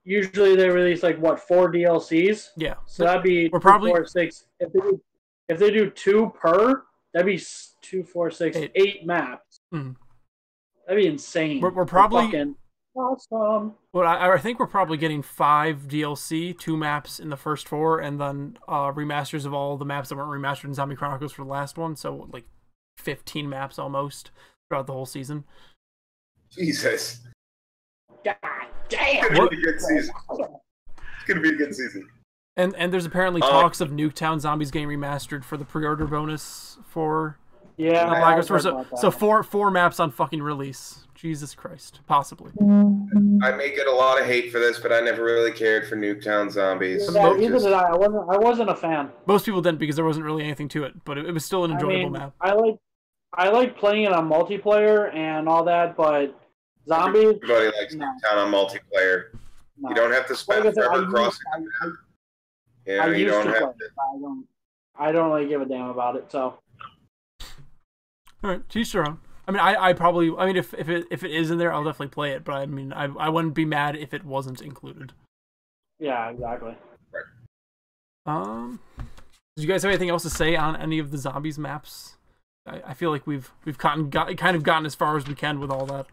usually they release like what, 4 DLCs? Yeah. So that'd be we're probably 4, 6. If they do 2 per, that'd be 2, 4, 6, 8 maps. Mm-hmm. That'd be insane. We're probably fucking awesome. Well, I think we're probably getting 5 DLC, 2 maps in the first 4, and then remasters of all the maps that weren't remastered in Zombie Chronicles for the last one. So like 15 maps almost throughout the whole season. Jesus. God damn. It's gonna be a good season. It's gonna be a good season. And there's apparently talks of Nuketown Zombies getting remastered for the pre-order bonus for Yeah, Black I've Ops 4. heard So, about that. so four maps on fucking release. Jesus Christ, possibly. I may get a lot of hate for this, but I never really cared for Nuketown Zombies. Yeah, Mo- either did I. I wasn't a fan. Most people didn't because there wasn't really anything to it, but it was still an enjoyable map. I like playing it on multiplayer and all that, but zombies. Everybody likes Nuketown on multiplayer. No. You don't have to spend forever crossing the map. You know, you don't have to. I don't really give a damn about it. So. All right, to each their own. I mean, I probably. I mean, if it is in there, I'll definitely play it. But I mean, I wouldn't be mad if it wasn't included. Yeah, exactly. Right. Do you guys have anything else to say on any of the zombies maps? I feel like we've kind of gotten as far as we can with all that.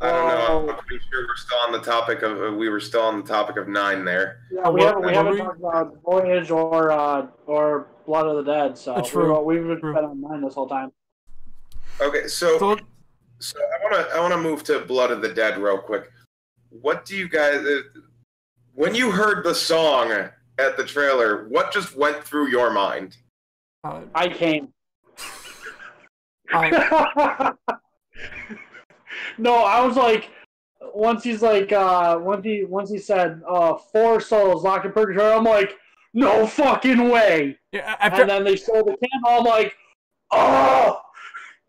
I don't know. I'm pretty sure we're still on the topic of. We were still on the topic of 9 there. Yeah, we haven't talked about Voyage or Blood of the Dead. So we've been on 9 this whole time. Okay, so I wanna move to Blood of the Dead real quick. What do you guys when you heard the song at the trailer? What just went through your mind? I came. No, I was like, once he said 4 souls locked in purgatory, I'm like, no fucking way. Yeah, and then they showed the candle, I'm like, oh.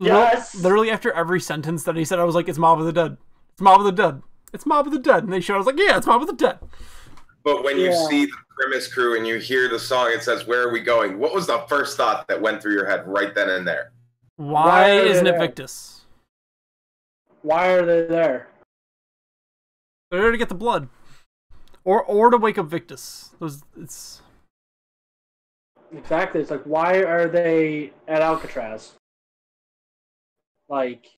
Yes. Literally after every sentence that he said, I was like, it's Mob of the Dead. It's Mob of the Dead. It's Mob of the Dead. And they showed, I was like, yeah, it's Mob of the Dead. But when you see the Grimace crew and you hear the song, it says, where are we going? What was the first thought that went through your head right then and there? Why isn't it Victus? Why are they there? They're there to get the blood. Or to wake up Victus. Exactly. It's like, why are they at Alcatraz? Like,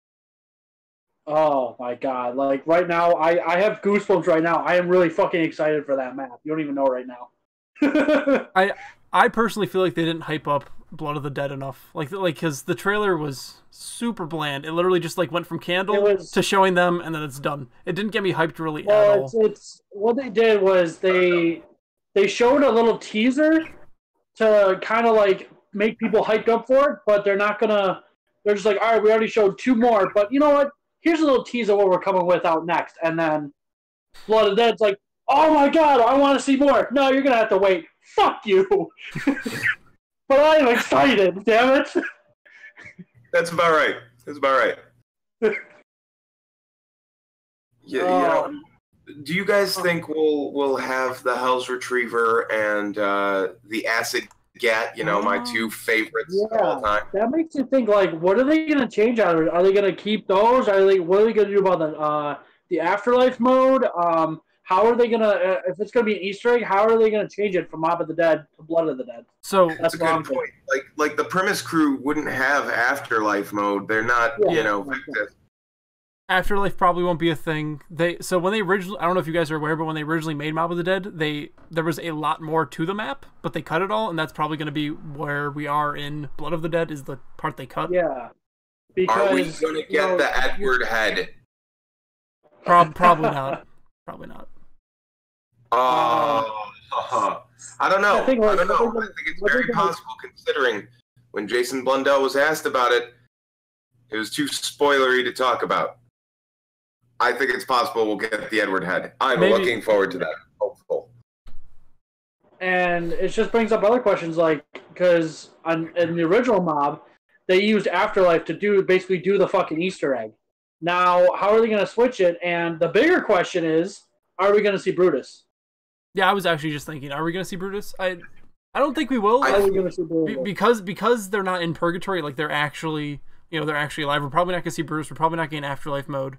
oh my god. Like, right now, I have goosebumps right now. I am really fucking excited for that map. You don't even know right now. I personally feel like they didn't hype up Blood of the Dead enough. Like, because the trailer was super bland. It literally just, like, went from candle to showing them, and then it's done. It didn't get me hyped really at all. It's what they did was they showed a little teaser to kind of, like, make people hyped up for it, but they're not gonna... They're just like, all right, we already showed 2 more, but you know what? Here's a little teaser of what we're coming with out next. And then Blood of the Dead's like, oh my god, I want to see more. No, you're going to have to wait. Fuck you. But I'm excited, damn it. That's about right. Yeah, do you guys think we'll have the Hell's Retriever and the Acid Gat, my 2 favorites of all time? That makes you think, like, what are they going to change out of it? Are they going to keep those? What are they going to do about the Afterlife mode? How are they going to, if it's going to be an Easter egg, how are they going to change it from Mob of the Dead to Blood of the Dead? So that's a good point. Like the Premise crew wouldn't have Afterlife mode. They're not, Victus. Afterlife probably won't be a thing. So when they originally, I don't know if you guys are aware, but when they originally made Mob of the Dead, there was a lot more to the map, but they cut it all, and that's probably going to be where we are in Blood of the Dead, is the part they cut. Yeah. Are we going to get the Edward head? Probably not. Probably not. I don't know. I think it's very possible, considering when Jason Blundell was asked about it, it was too spoilery to talk about. I think it's possible we'll get the Edward head. I'm looking forward to that. Hopeful. And it just brings up other questions, like, because in the original Mob, they used Afterlife to basically do the fucking Easter egg. Now, how are they going to switch it? And the bigger question is, are we going to see Brutus? Yeah, I was actually just thinking, are we going to see Brutus? I don't think we will. Are we going to see Brutus? Because they're not in purgatory, like they're actually alive. We're probably not going to see Brutus. We're probably not getting Afterlife mode.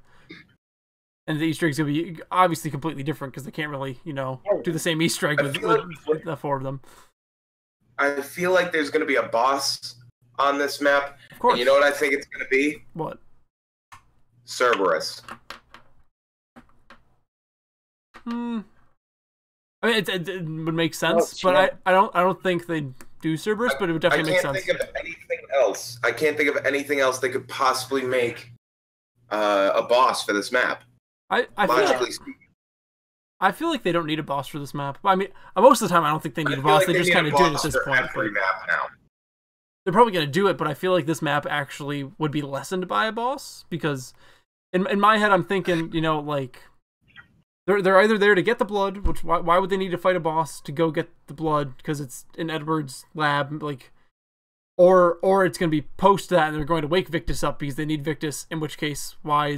And the Easter egg's going to be obviously completely different because they can't really, do the same Easter egg with the 4 of them. I feel like there's going to be a boss on this map. Of course. And you know what I think it's going to be? What? Cerberus. I mean, it would make sense, but I don't think they'd do Cerberus, but it would definitely make sense. I can't think of anything else. I can't think of anything else that could possibly make a boss for this map. I feel like they don't need a boss for this map. I mean, most of the time, I don't think they need a boss. They just kind of do it at this point. Every map now. they're probably gonna do it, but I feel like this map actually would be lessened by a boss because in my head I'm thinking, you know, like they're either there to get the blood, which why would they need to fight a boss to go get the blood because it's in Edward's lab, like, or it's gonna be post that and they're going to wake Victus up because they need Victus. In which case, why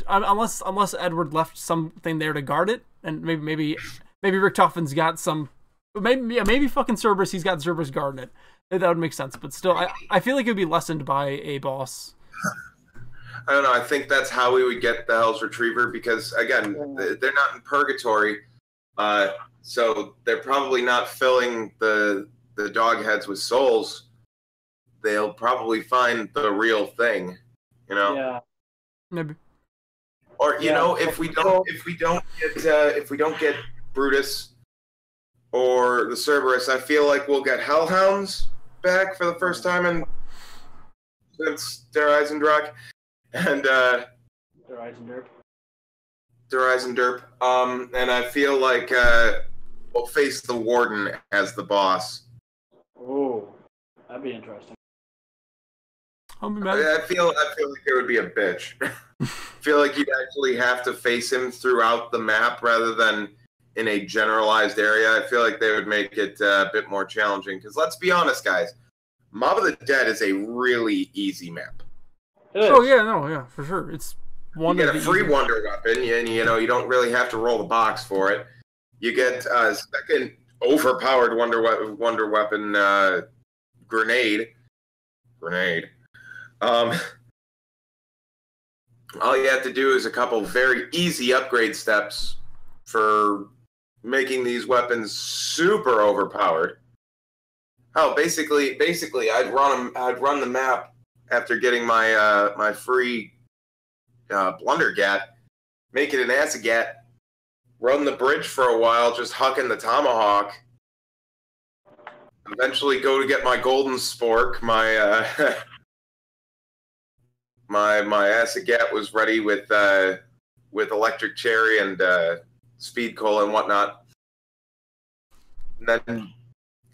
unless Edward left something there to guard it, and maybe Richtofen's got some, maybe fucking Cerberus, he's got Cerberus guarding it. That would make sense, but still, I feel like it would be lessened by a boss. I don't know. I think that's how we would get the Hell's Retriever because, again, they're not in purgatory, so they're probably not filling the dog heads with souls. They'll probably find the real thing, you know. Yeah. Maybe. Or you know, if we don't get Brutus or the Cerberus, I feel like we'll get Hellhounds back for the first time since Der Eisendrache. And Der Eisenderp. And I feel like we'll face the Warden as the boss. Oh, that'd be interesting. I feel like it would be a bitch. I feel like you'd actually have to face him throughout the map rather than in a generalized area. I feel like they would make it a bit more challenging. Because let's be honest, guys, Mob of the Dead is a really easy map. Oh yeah, no, yeah, for sure. It's one. You get a free wonder weapon, and you know you don't really have to roll the box for it. You get a second overpowered wonder weapon grenade. All you have to do is a couple very easy upgrade steps for making these weapons super overpowered. Oh, basically, I'd run the map after getting my my free Blundergat, make it an Assigat, run the bridge for a while, just hucking the Tomahawk. Eventually, go to get my Golden Spork. My my Assigat was ready with Electric Cherry and Speed Cola and whatnot. And then,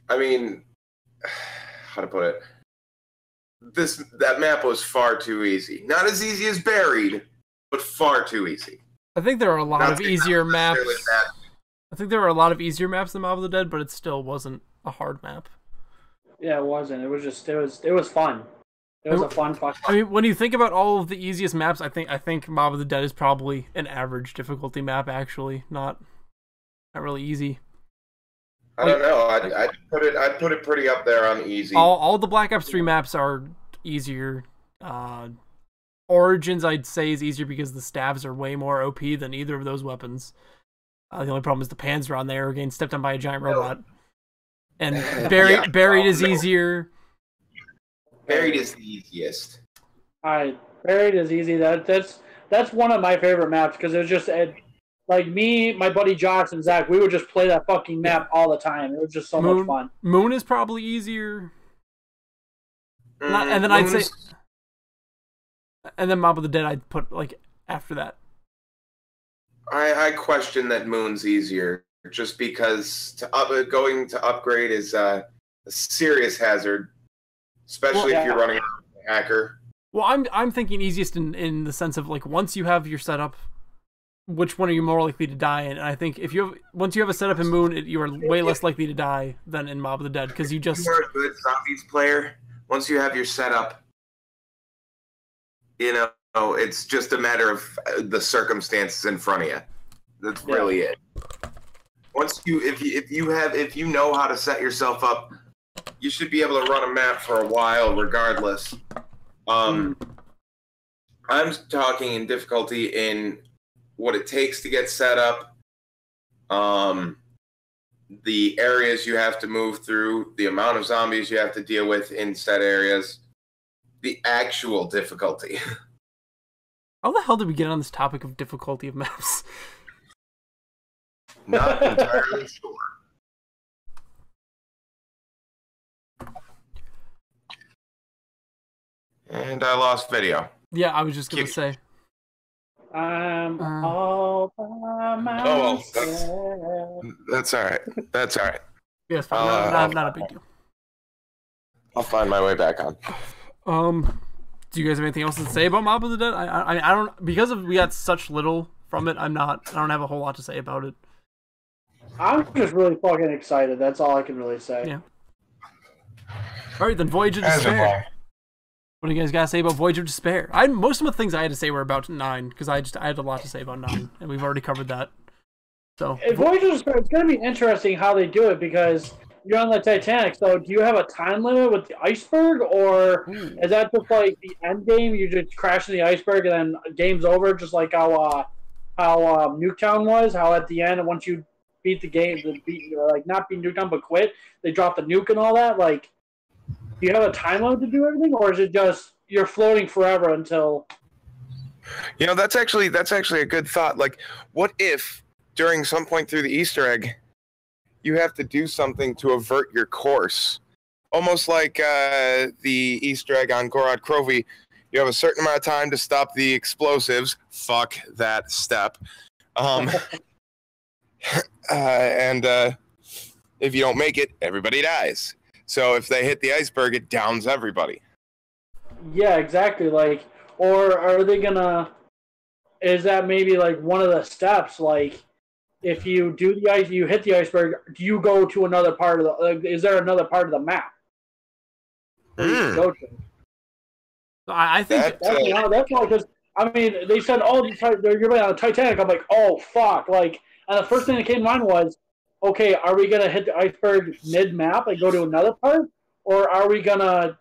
I mean, how to put it? That map was far too easy. Not as easy as Buried, but far too easy. I think there are a lot of easier maps. I think there were a lot of easier maps than Mob of the Dead, but it still wasn't a hard map. Yeah, it wasn't. It was just it was fun. It was a fun fucking. I mean, when you think about all of the easiest maps, I think Mob of the Dead is probably an average difficulty map. Actually, not really easy. I don't know. I'd put it pretty up there on easy. All the Black Ops 3 maps are easier. Origins, I'd say, is easier because the stabs are way more OP than either of those weapons. The only problem is the Panzer on there getting stepped on by a giant robot. And Buried is easier. Buried is the easiest. Buried is easy. That's one of my favorite maps because it was just like me, my buddy Josh, and Zach. We would just play that fucking map all the time. It was just so much fun. Moon is probably easier. And then I'd say, and then Mob of the Dead I'd put like after that. I question that Moon's easier just because going to upgrade is a serious hazard, especially if you're running a hacker. Well, I'm thinking easiest in the sense of like once you have your setup, which one are you more likely to die in? And I think once you have a setup in Moon, you are way less likely to die than in Mob of the Dead because you just. You're a good zombies player. Once you have your setup, you know it's just a matter of the circumstances in front of you. That's really it. Once if you know how to set yourself up, you should be able to run a map for a while, regardless. I'm talking in difficulty in what it takes to get set up, the areas you have to move through, the amount of zombies you have to deal with in set areas, the actual difficulty. How the hell did we get on this topic of difficulty of maps? Not entirely sure. And I lost video. Yeah, I was just going to say. I'm all by myself. That's all right. That's all right. Yes, not a big deal. I'll find my way back on. Do you guys have anything else to say about Mob of the Dead? I don't, because we got such little from it. I don't have a whole lot to say about it. I'm just really fucking excited. That's all I can really say. Yeah. All right, then Voyage of Despair. What do you guys got to say about Voyage of Despair? Most of the things I had to say were about 9, because I had a lot to say about 9, and we've already covered that. So Voyage of Despair, it's going to be interesting how they do it, because you're on the Titanic, so do you have a time limit with the iceberg, or is that just like the end game? You just crash in the iceberg and then game's over, just like how Nuketown was, how at the end, once you beat the game, not beat Nuketown but quit, they drop the nuke and all that, like, do you have a time limit to do everything, or is it just you're floating forever until? You know, that's actually a good thought. Like, what if during some point through the Easter egg, you have to do something to avert your course, almost like the Easter egg on Gorod Krovi. You have a certain amount of time to stop the explosives. Fuck that step. And if you don't make it, everybody dies. So if they hit the iceberg, it downs everybody. Yeah, exactly. Like, or are they gonna? Is that maybe like one of the steps? Like, if you do the ice, you hit the iceberg. Do you go to another part of the? Is there another part of the map? Go to? I think that's all. Because I mean, they said, "Oh, you're on the Titanic." I'm like, "Oh, fuck!" Like, and the first thing that came to mind was, okay, are we gonna hit the iceberg mid-map and go to another part, or are we gonna?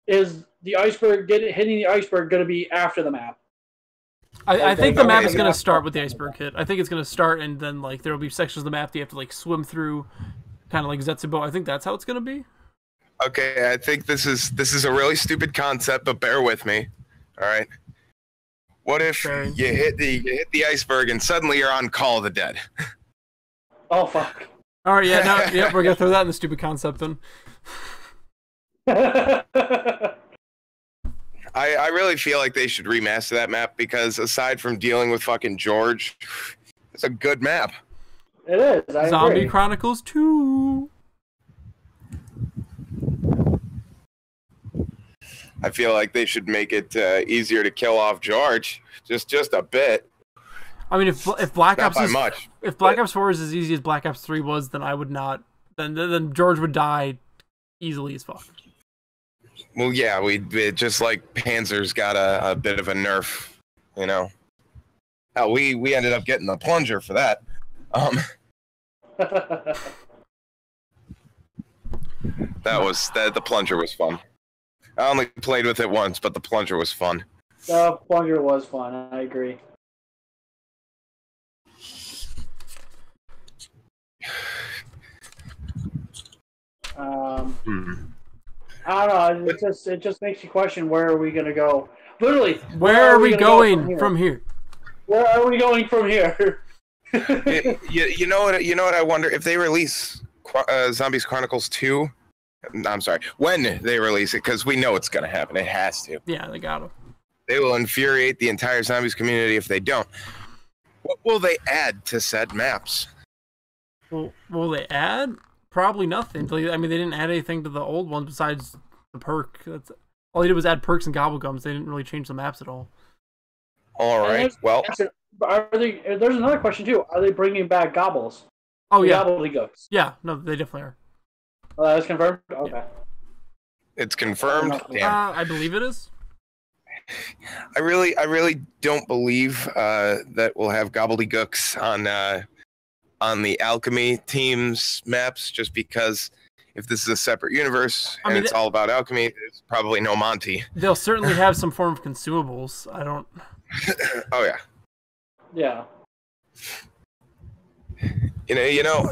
Is the iceberg hitting the iceberg gonna be after the map? I think the map is gonna start with the iceberg hit. I think it's gonna start, and then like there will be sections of the map that you have to like swim through, kind of like Zetsubo. I think that's how it's gonna be. Okay, I think this is a really stupid concept, but bear with me. All right. What if you hit the iceberg and suddenly you're on Call of the Dead? Oh fuck! All right, yeah, we're gonna throw that in the stupid concept then. I really feel like they should remaster that map, because aside from dealing with fucking George, it's a good map. It is. I Zombie agree. Chronicles 2. I feel like they should make it easier to kill off George, just a bit. I mean, if Black Ops Not by much. If Black Ops 4 is as easy as Black Ops 3 was, then I would not. Then George would die easily as fuck. Well, yeah, just like Panzer's got a bit of a nerf, you know. Hell, we ended up getting the plunger for that. The plunger was fun. I only played with it once, but the plunger was fun. The plunger was fun. I agree. I don't know. It just makes you question, where are we gonna go? Literally, where are we going from here? Where are we going from here? you know what? I wonder if they release Zombies Chronicles 2. I'm sorry, when they release it, because we know it's gonna happen. It has to. Yeah, they got to. They will infuriate the entire Zombies community if they don't. What will they add to said maps? Well, will they add? Probably nothing. I mean, they didn't add anything to the old ones besides the perk. All they did was add perks and gobblegums. They didn't really change the maps at all. All right. Well, there's another question too. Are they bringing back gobbles? Oh yeah, gobbledygooks. Yeah, no, they definitely are. That's confirmed. Okay. Yeah. It's confirmed. Damn. I believe it is. I really don't believe that we'll have gobbledygooks on the alchemy team's maps, just because if this is a separate universe and it's all about alchemy, there's probably no Monty. They'll certainly have some form of consumables. I don't. Oh yeah. Yeah. You know,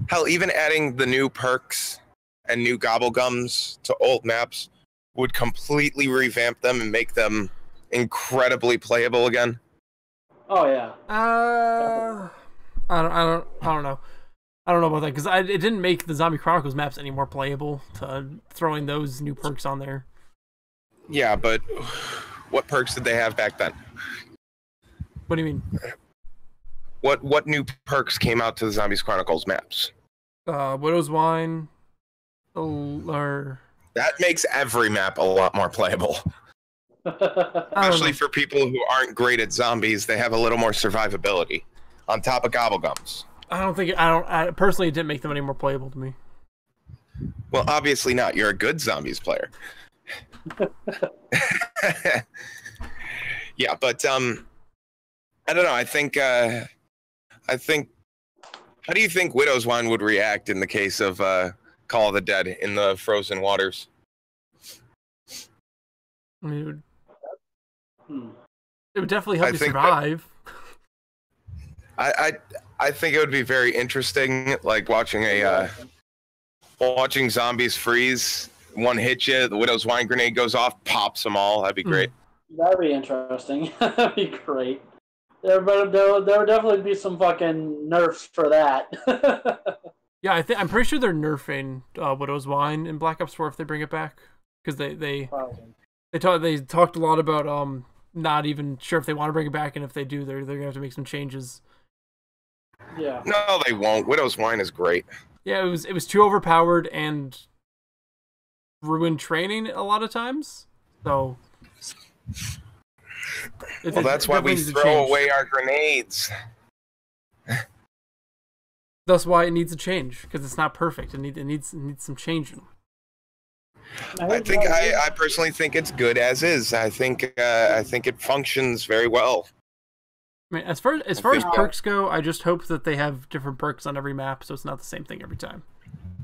hell, even adding the new perks and new gobblegums to old maps would completely revamp them and make them incredibly playable again. Oh yeah. I don't know. I don't know about that, because it didn't make the Zombie Chronicles maps any more playable throwing those new perks on there. Yeah, but what perks did they have back then? What do you mean? What new perks came out to the Zombies Chronicles maps? Widow's Wine, or That makes every map a lot more playable. Especially for people who aren't great at zombies, they have a little more survivability. On top of Gobblegums. I personally, it didn't make them any more playable to me. Well, obviously not. You're a good zombies player. Yeah, but I don't know. I think. How do you think Widow's Wine would react in the case of Call of the Dead in the frozen waters? I mean, it would definitely help you survive. I think it would be very interesting, like watching zombies freeze. One hits you, the Widow's Wine grenade goes off, pops them all. That'd be great. That'd be interesting. That'd be great. There would definitely be some fucking nerfs for that. Yeah, I'm pretty sure they're nerfing Widow's Wine in Black Ops 4 if they bring it back, because they talked a lot about not even sure if they want to bring it back, and if they do, they're gonna have to make some changes. Yeah. No, they won't. Widow's Wine is great. Yeah, it was too overpowered and ruined training a lot of times. So. Well, that's why we throw away our grenades. That's why it needs a change, because it's not perfect. It needs some changing. I personally think it's good as is. I think it functions very well. I mean, as far as perks go, I just hope that they have different perks on every map, so it's not the same thing every time.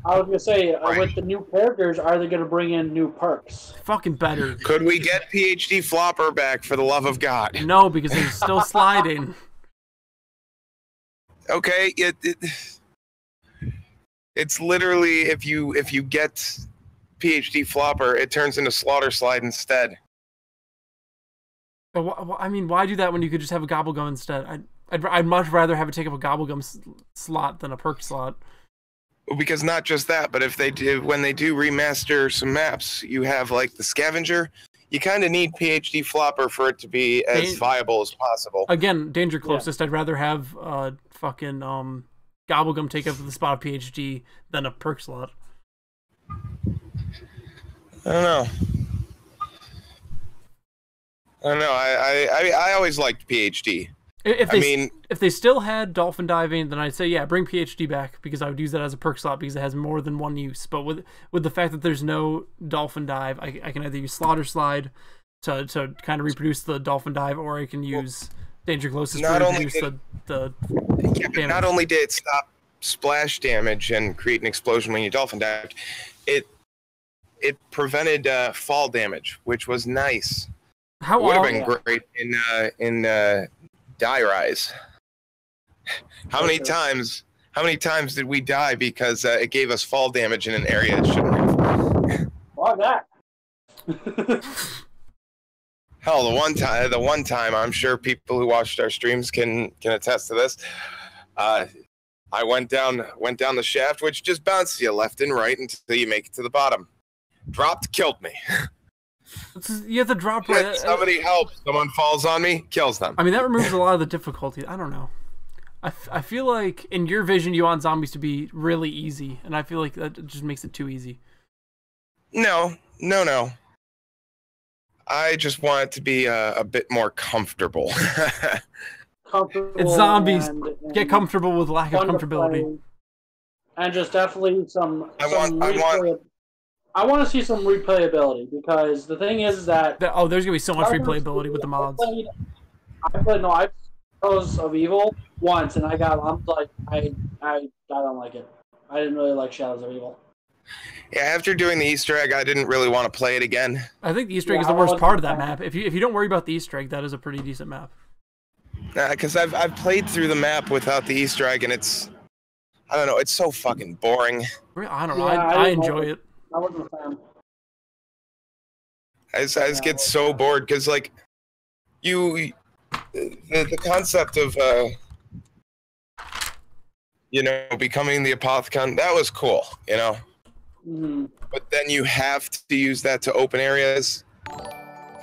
I was gonna say, with the new characters, are they gonna bring in new perks? Fucking better. Could we get PhD Flopper back, for the love of God? No, because he's still sliding. Okay, it's literally if you get PhD Flopper, it turns into Slaughter Slide instead. I mean, why do that when you could just have a Gobblegum instead? I'd much rather have it take up a Gobblegum slot than a perk slot. Because not just that, but when they do remaster some maps, you have like the Scavenger. You kind of need PhD Flopper for it to be as viable as possible. Again, danger closest. Yeah. I'd rather have fucking Gobblegum take up the spot of PhD than a perk slot. I don't know. I always liked PhD. If they still had dolphin diving, then I'd say, yeah, bring PhD back, because I would use that as a perk slot because it has more than one use. But with the fact that there's no dolphin dive, I can either use Slaughter Slide to kind of reproduce the dolphin dive, or I can use danger closest to reproduce the damage. Not only did it stop splash damage and create an explosion when you dolphin dived, it prevented fall damage, which was nice. It would have been great in Die Rise. How many times did we die because it gave us fall damage in an area it shouldn't have? Log that. Hell, the one time, I'm sure people who watched our streams can attest to this. I went down the shaft, which just bounces you left and right until you make it to the bottom. Dropped, killed me. You have to drop right. Somebody helps. Someone falls on me, kills them. I mean, that removes a lot of the difficulty. I don't know. I feel like in your vision, you want zombies to be really easy, and I feel like that just makes it too easy. No. I just want it to be a bit more comfortable. It's zombies. Get comfortable with lack of comfortability. And just definitely I want to see some replayability, because the thing is that there's gonna be so much replayability with the mods. I played Shadows of Evil once, and I don't like it. I didn't really like Shadows of Evil. Yeah, after doing the Easter egg, I didn't really want to play it again. I think the Easter egg is the worst part of that map. If you don't worry about the Easter egg, that is a pretty decent map. Because I've played through the map without the Easter egg, and it's so fucking boring. I don't know. I enjoy it. I wasn't a fan. I just get so bored because, like, the concept of becoming the Apothicon, that was cool, Mm-hmm. But then you have to use that to open areas.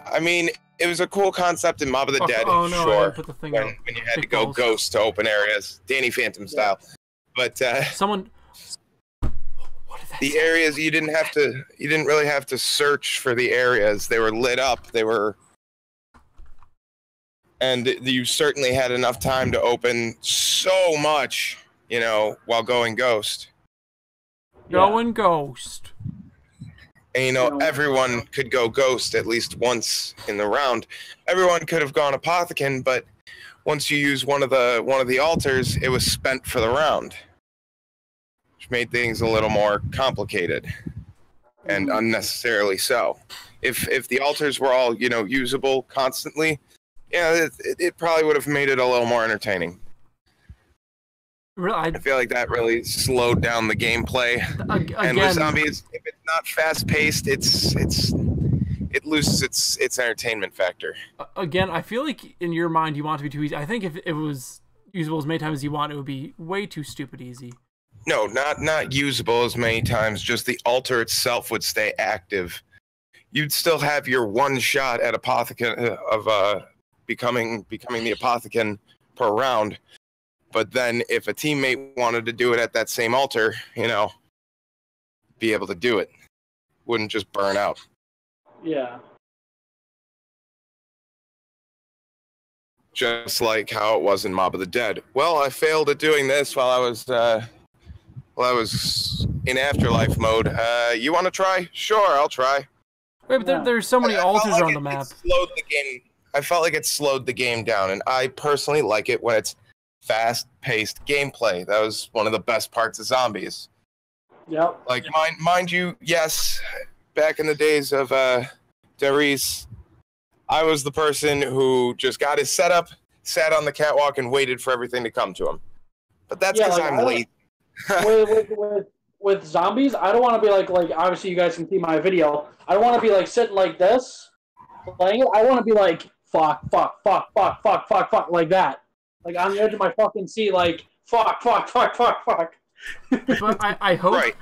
I mean, it was a cool concept in Mob of the Dead, sure. When you had to go ghost to open areas, Danny Phantom style. But someone. What did the areas you didn't really have to search for the areas. They were lit up. And you certainly had enough time to open so much, while going ghost. Going ghost. And everyone could go ghost at least once in the round. Everyone could have gone apothecon, but once you use one of the altars, it was spent for the round, which made things a little more complicated and unnecessarily so. If the altars were all usable constantly, it probably would have made it a little more entertaining. I feel like that really slowed down the gameplay. And with zombies, if it's not fast paced, it loses its entertainment factor. Again, I feel like in your mind you want it to be too easy. I think if it was usable as many times as you want, it would be way too stupid easy. No, not usable as many times. Just the altar itself would stay active. You'd still have your one shot at apothecon of becoming the apothecon per round. But then if a teammate wanted to do it at that same altar, be able to do it. Wouldn't just burn out. Yeah. Just like how it was in Mob of the Dead. Well, I failed at doing this while I was in Afterlife mode. You want to try? Sure, I'll try. Wait, but there's so many altars on the map. Slowed the game. I felt like it slowed the game down, and I personally like it when it's fast-paced gameplay. That was one of the best parts of zombies. Yep. Like, mind you, yes, back in the days of Darius, I was the person who just got his setup, sat on the catwalk, and waited for everything to come to him. But that's because I'm late. with zombies, I don't want to be like obviously you guys can see my video. I don't want to be like sitting like this, playing it. I want to be like fuck, like that. Like on the edge of my fucking seat, like fuck. But I hope right.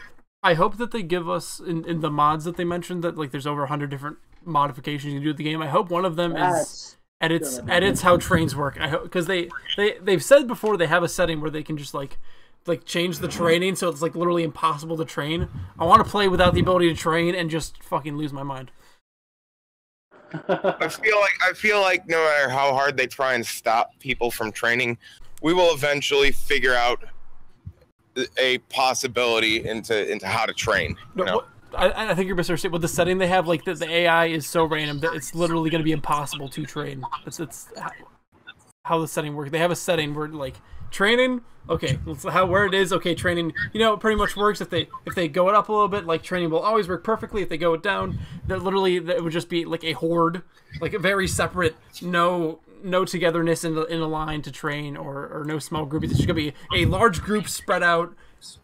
I hope that they give us in the mods that they mentioned that like there's over 100 different modifications you can do with the game. I hope one of them is edits how trains work. I hope because they've said before they have a setting where they can just like change the training so it's like literally impossible to train. I want to play without the ability to train and just fucking lose my mind. I feel like no matter how hard they try and stop people from training, we will eventually figure out a possibility into how to train. I think you're misunderstanding. With the setting they have, like the AI is so random that it's literally going to be impossible to train. It's how the setting works. They have a setting where like training, okay, where it is, okay, training, it pretty much works. If they go it up a little bit, like training will always work perfectly. If they go it down, that it would just be like a horde, like a very separate, no togetherness in a line to train or no small group. It's just gonna be a large group spread out,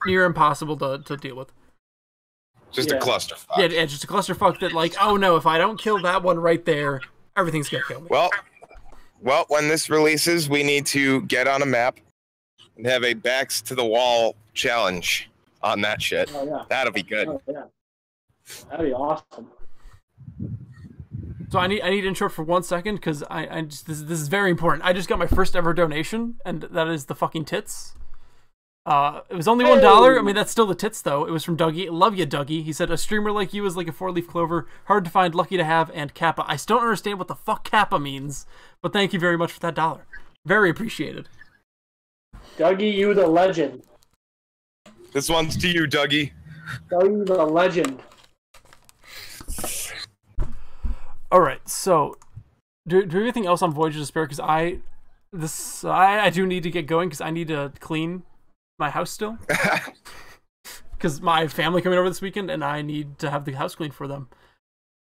near impossible to deal with. Just a clusterfuck. Yeah, just a clusterfuck that like, oh no, if I don't kill that one right there, everything's gonna kill me. Well, when this releases, we need to get on a map and have a backs to the wall challenge on that shit. Oh, yeah. That'll be good. Oh, yeah. That'd be awesome. So I need to interrupt for 1 second because this is very important. I just got my first ever donation, and that is the fucking tits. It was only $1. I mean, that's still the tits, though. It was from Dougie. Love you, Dougie. He said, a streamer like you is like a four-leaf clover. Hard to find, lucky to have, and Kappa. I still don't understand what the fuck Kappa means, but thank you very much for that $1. Very appreciated. Dougie, you the legend. This one's to you, Dougie. Dougie the legend. All right, so do you have anything else on Voyage of Despair? Because I do need to get going because I need to clean my house still. Because my family coming over this weekend, and I need to have the house cleaned for them.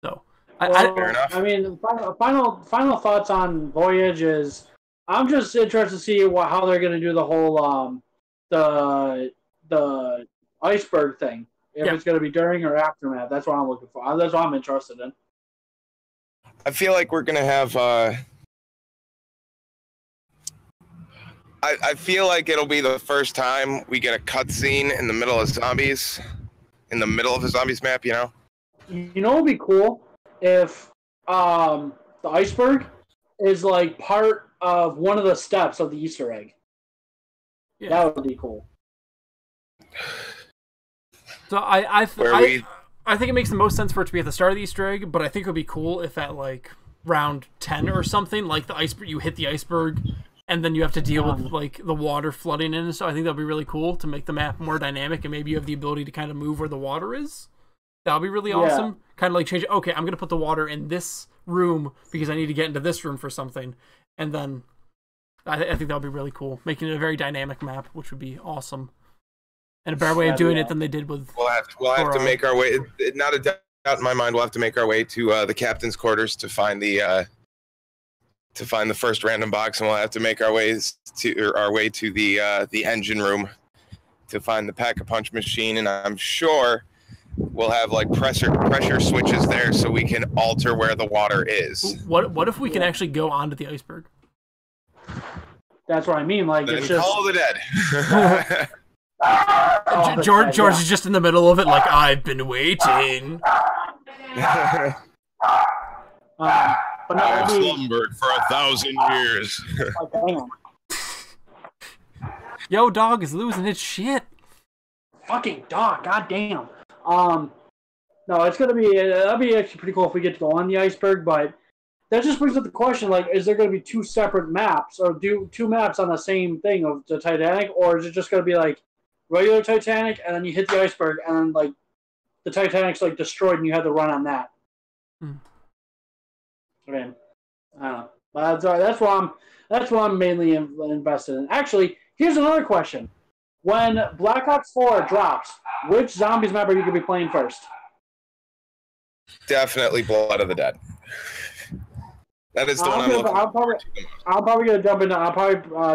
So, fair enough. I mean, final thoughts on Voyage is I'm just interested to see how they're going to do the whole the iceberg thing. If it's going to be during or aftermath, that's what I'm looking for. That's what I'm interested in. I feel like we're going to have. I feel like it'll be the first time we get a cutscene in the middle of zombies, in the middle of a zombies map. You know, what would be cool if the iceberg is like part of one of the steps of the Easter egg. Yeah. That would be cool. So I think it makes the most sense for it to be at the start of the Easter egg, but I think it would be cool if at like round 10 or something, like the iceberg, you hit the iceberg, and then you have to deal with like the water flooding in and stuff. I think that'd be really cool to make the map more dynamic, and maybe you have the ability to kind of move where the water is. That would be really awesome. Kind of like change it. Okay, I'm gonna put the water in this room because I need to get into this room for something, and then I think that would be really cool, making it a very dynamic map, which would be awesome. And a better way of doing it than they did with. We'll have to make our way. Not a doubt in my mind. We'll have to make our way to the captain's quarters to find the first random box, and we'll have to make our way to the engine room to find the pack-a-punch machine. And I'm sure we'll have like pressure switches there, so we can alter where the water is. What if we can actually go onto the iceberg? That's what I mean. Like, Then it's just call the dead. George is just in the middle of it, like, I've been waiting. But no, I've slumbered for 1,000 years. hang on. Yo, dog is losing its shit. Fucking dog, goddamn. No, it's gonna be that'd be actually pretty cool if we get to go on the iceberg, but that just brings up the question, like, is there gonna be two separate maps, or do two maps on the same thing of the Titanic, or is it just gonna be like regular Titanic and then you hit the iceberg and then like the Titanic's like destroyed and you have to run on that? I mean, I don't know. But that's what I'm mainly invested in. Actually, here's another question. When Black Ops 4 drops, which zombies map are you going to be playing first? Definitely Blood of the Dead. That is the one I'm looking forward to. I'll probably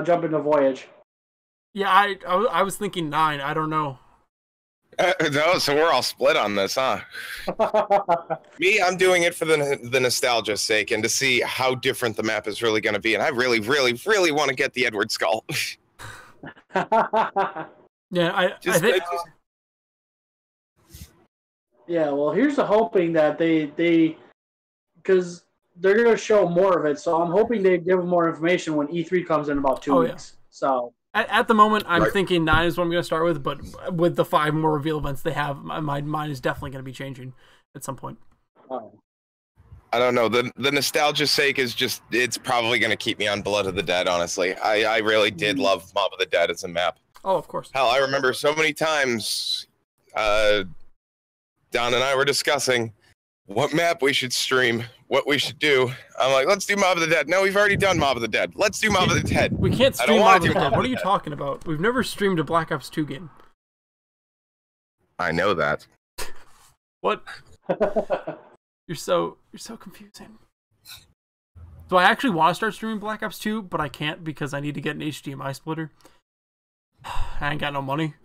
jump into Voyage. Yeah, I was thinking 9. I don't know. No, so we're all split on this, huh? Me, I'm doing it for the nostalgia's sake and to see how different the map is really going to be. And I really, really, really want to get the Edward skull. Yeah, I think. Yeah, well, here's the hoping that they because they're going to show more of it. So I'm hoping they give more information when E3 comes in about 2 weeks. Yeah. So. At the moment, I'm thinking 9 is what I'm going to start with, but with the 5 more reveal events they have, my mind is definitely going to be changing at some point. Oh. I don't know. The nostalgia's sake is just, it's probably going to keep me on Blood of the Dead, honestly. I really did love Mob of the Dead as a map. Oh, of course. Hell, I remember so many times Don and I were discussing what map we should stream, what we should do. I'm like, let's do Mob of the Dead. No, we've already done Mob of the Dead. Let's do Mob of the Dead. We can't stream Mob of the Dead. What are you talking about? We've never streamed a Black Ops 2 game. I know that. What? You're so confusing. So I actually want to start streaming Black Ops 2, but I can't because I need to get an HDMI splitter. I ain't got no money.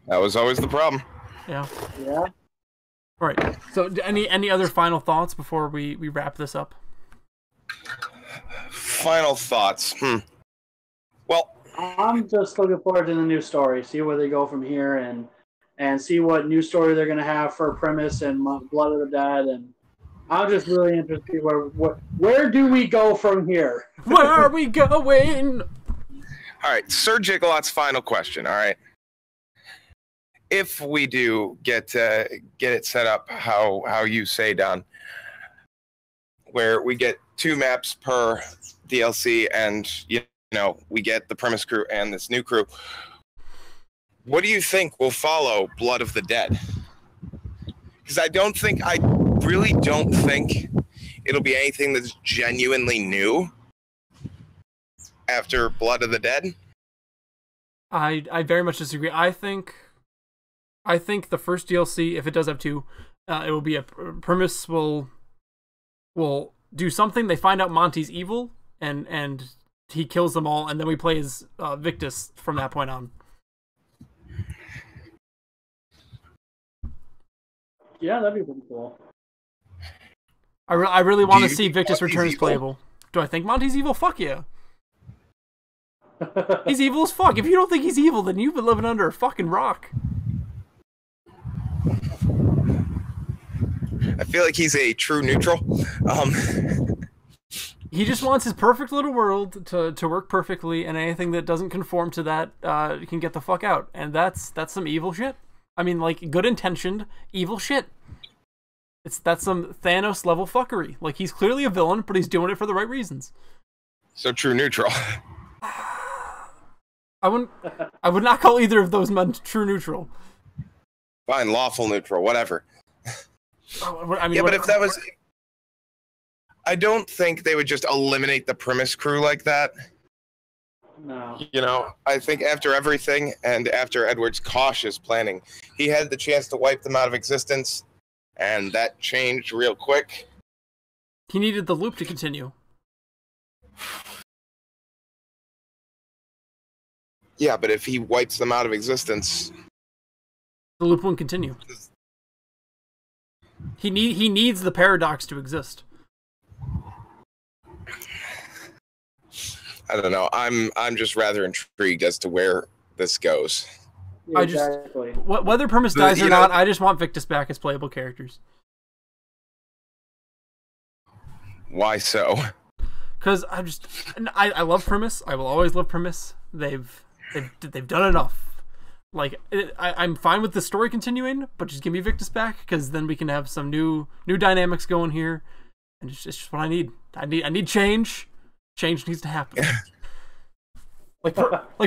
That was always the problem. Yeah. All right. So, any other final thoughts before we wrap this up? Final thoughts. Well, I'm just looking forward to the new story. See where they go from here, and see what new story they're going to have for Premise and Blood of the Dead. And I'm just really interested. Where do we go from here? Where are we going? All right, Sir Jigalot's final question. All right. If we do get it set up how you say, Don, where we get 2 maps per DLC and, you know, we get the Premise crew and this new crew, what do you think will follow Blood of the Dead? Because I really don't think it'll be anything that's genuinely new after Blood of the Dead. I very much disagree. I think the first DLC, if it does have 2, it will be a Premise will do something. They find out Monty's evil, and he kills them all, and then we play as Victus from that point on. Yeah, that'd be pretty cool. I really want to see Victus return as playable. Do I think Monty's evil? Fuck yeah. He's evil as fuck. If you don't think he's evil, then you've been living under a fucking rock. I feel like he's a true neutral. He just wants his perfect little world to work perfectly, and anything that doesn't conform to that can get the fuck out. And that's some evil shit. I mean, like, good intentioned, evil shit. That's some Thanos level fuckery. Like, he's clearly a villain, but he's doing it for the right reasons. So true neutral. I would not call either of those men true neutral. Fine, lawful neutral, whatever. I mean, Yeah, but if that was... I don't think they would just eliminate the premise crew like that. No. You know, I think after everything and after Edward's cautious planning, he had the chance to wipe them out of existence, and that changed real quick. He needed the loop to continue. Yeah, but if he wipes them out of existence... The loop won't continue. He needs the paradox to exist. I don't know. I'm just rather intrigued as to where this goes. Yeah, exactly. Whether Primus dies or not, I just want Victus back as playable characters. Why so? Because I love Primus. I will always love Primus. They've done enough. Like, I'm fine with the story continuing, but just give me Victus back, because then we can have some new dynamics going here, and it's just what I need. I need change. Change needs to happen. like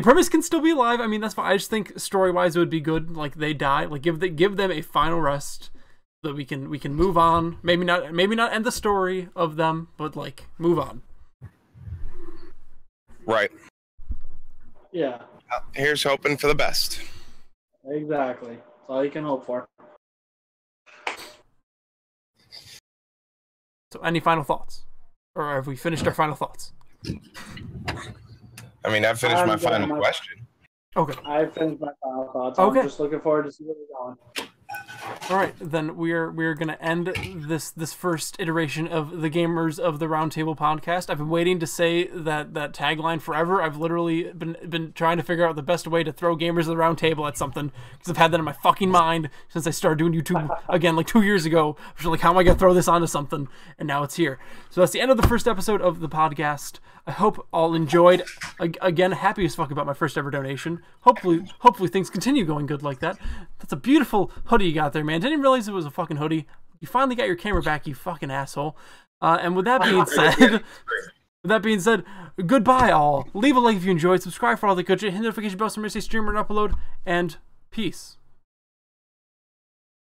Primus can still be alive. I mean, that's fine. I just think story wise it would be good. Like, they die. Like, give them a final rest so that we can move on. Maybe not end the story of them, but like move on. Right. Yeah. Here's hoping for the best. Exactly. That's all you can hope for. So, any final thoughts? Or have we finished our final thoughts? I mean, I've finished my final question. Okay. I've finished my final thoughts. Okay. I'm just looking forward to see where we're going. All right, then we're gonna end this first iteration of the Gamers of the Roundtable podcast. I've been waiting to say that tagline forever. I've literally been trying to figure out the best way to throw Gamers of the Roundtable at something, because I've had that in my fucking mind since I started doing YouTube again, like 2 years ago. I was like, how am I gonna throw this onto something? And now it's here. So that's the end of the first episode of the podcast. I hope all enjoyed. Again, happy as fuck about my first ever donation. Hopefully things continue going good like that. That's a beautiful hoodie you got there, man. Didn't realize it was a fucking hoodie. You finally got your camera back, you fucking asshole. And with that being said, goodbye all. Leave a like if you enjoyed. Subscribe for all the good shit. Hit the notification bell so you never see stream or upload. And peace.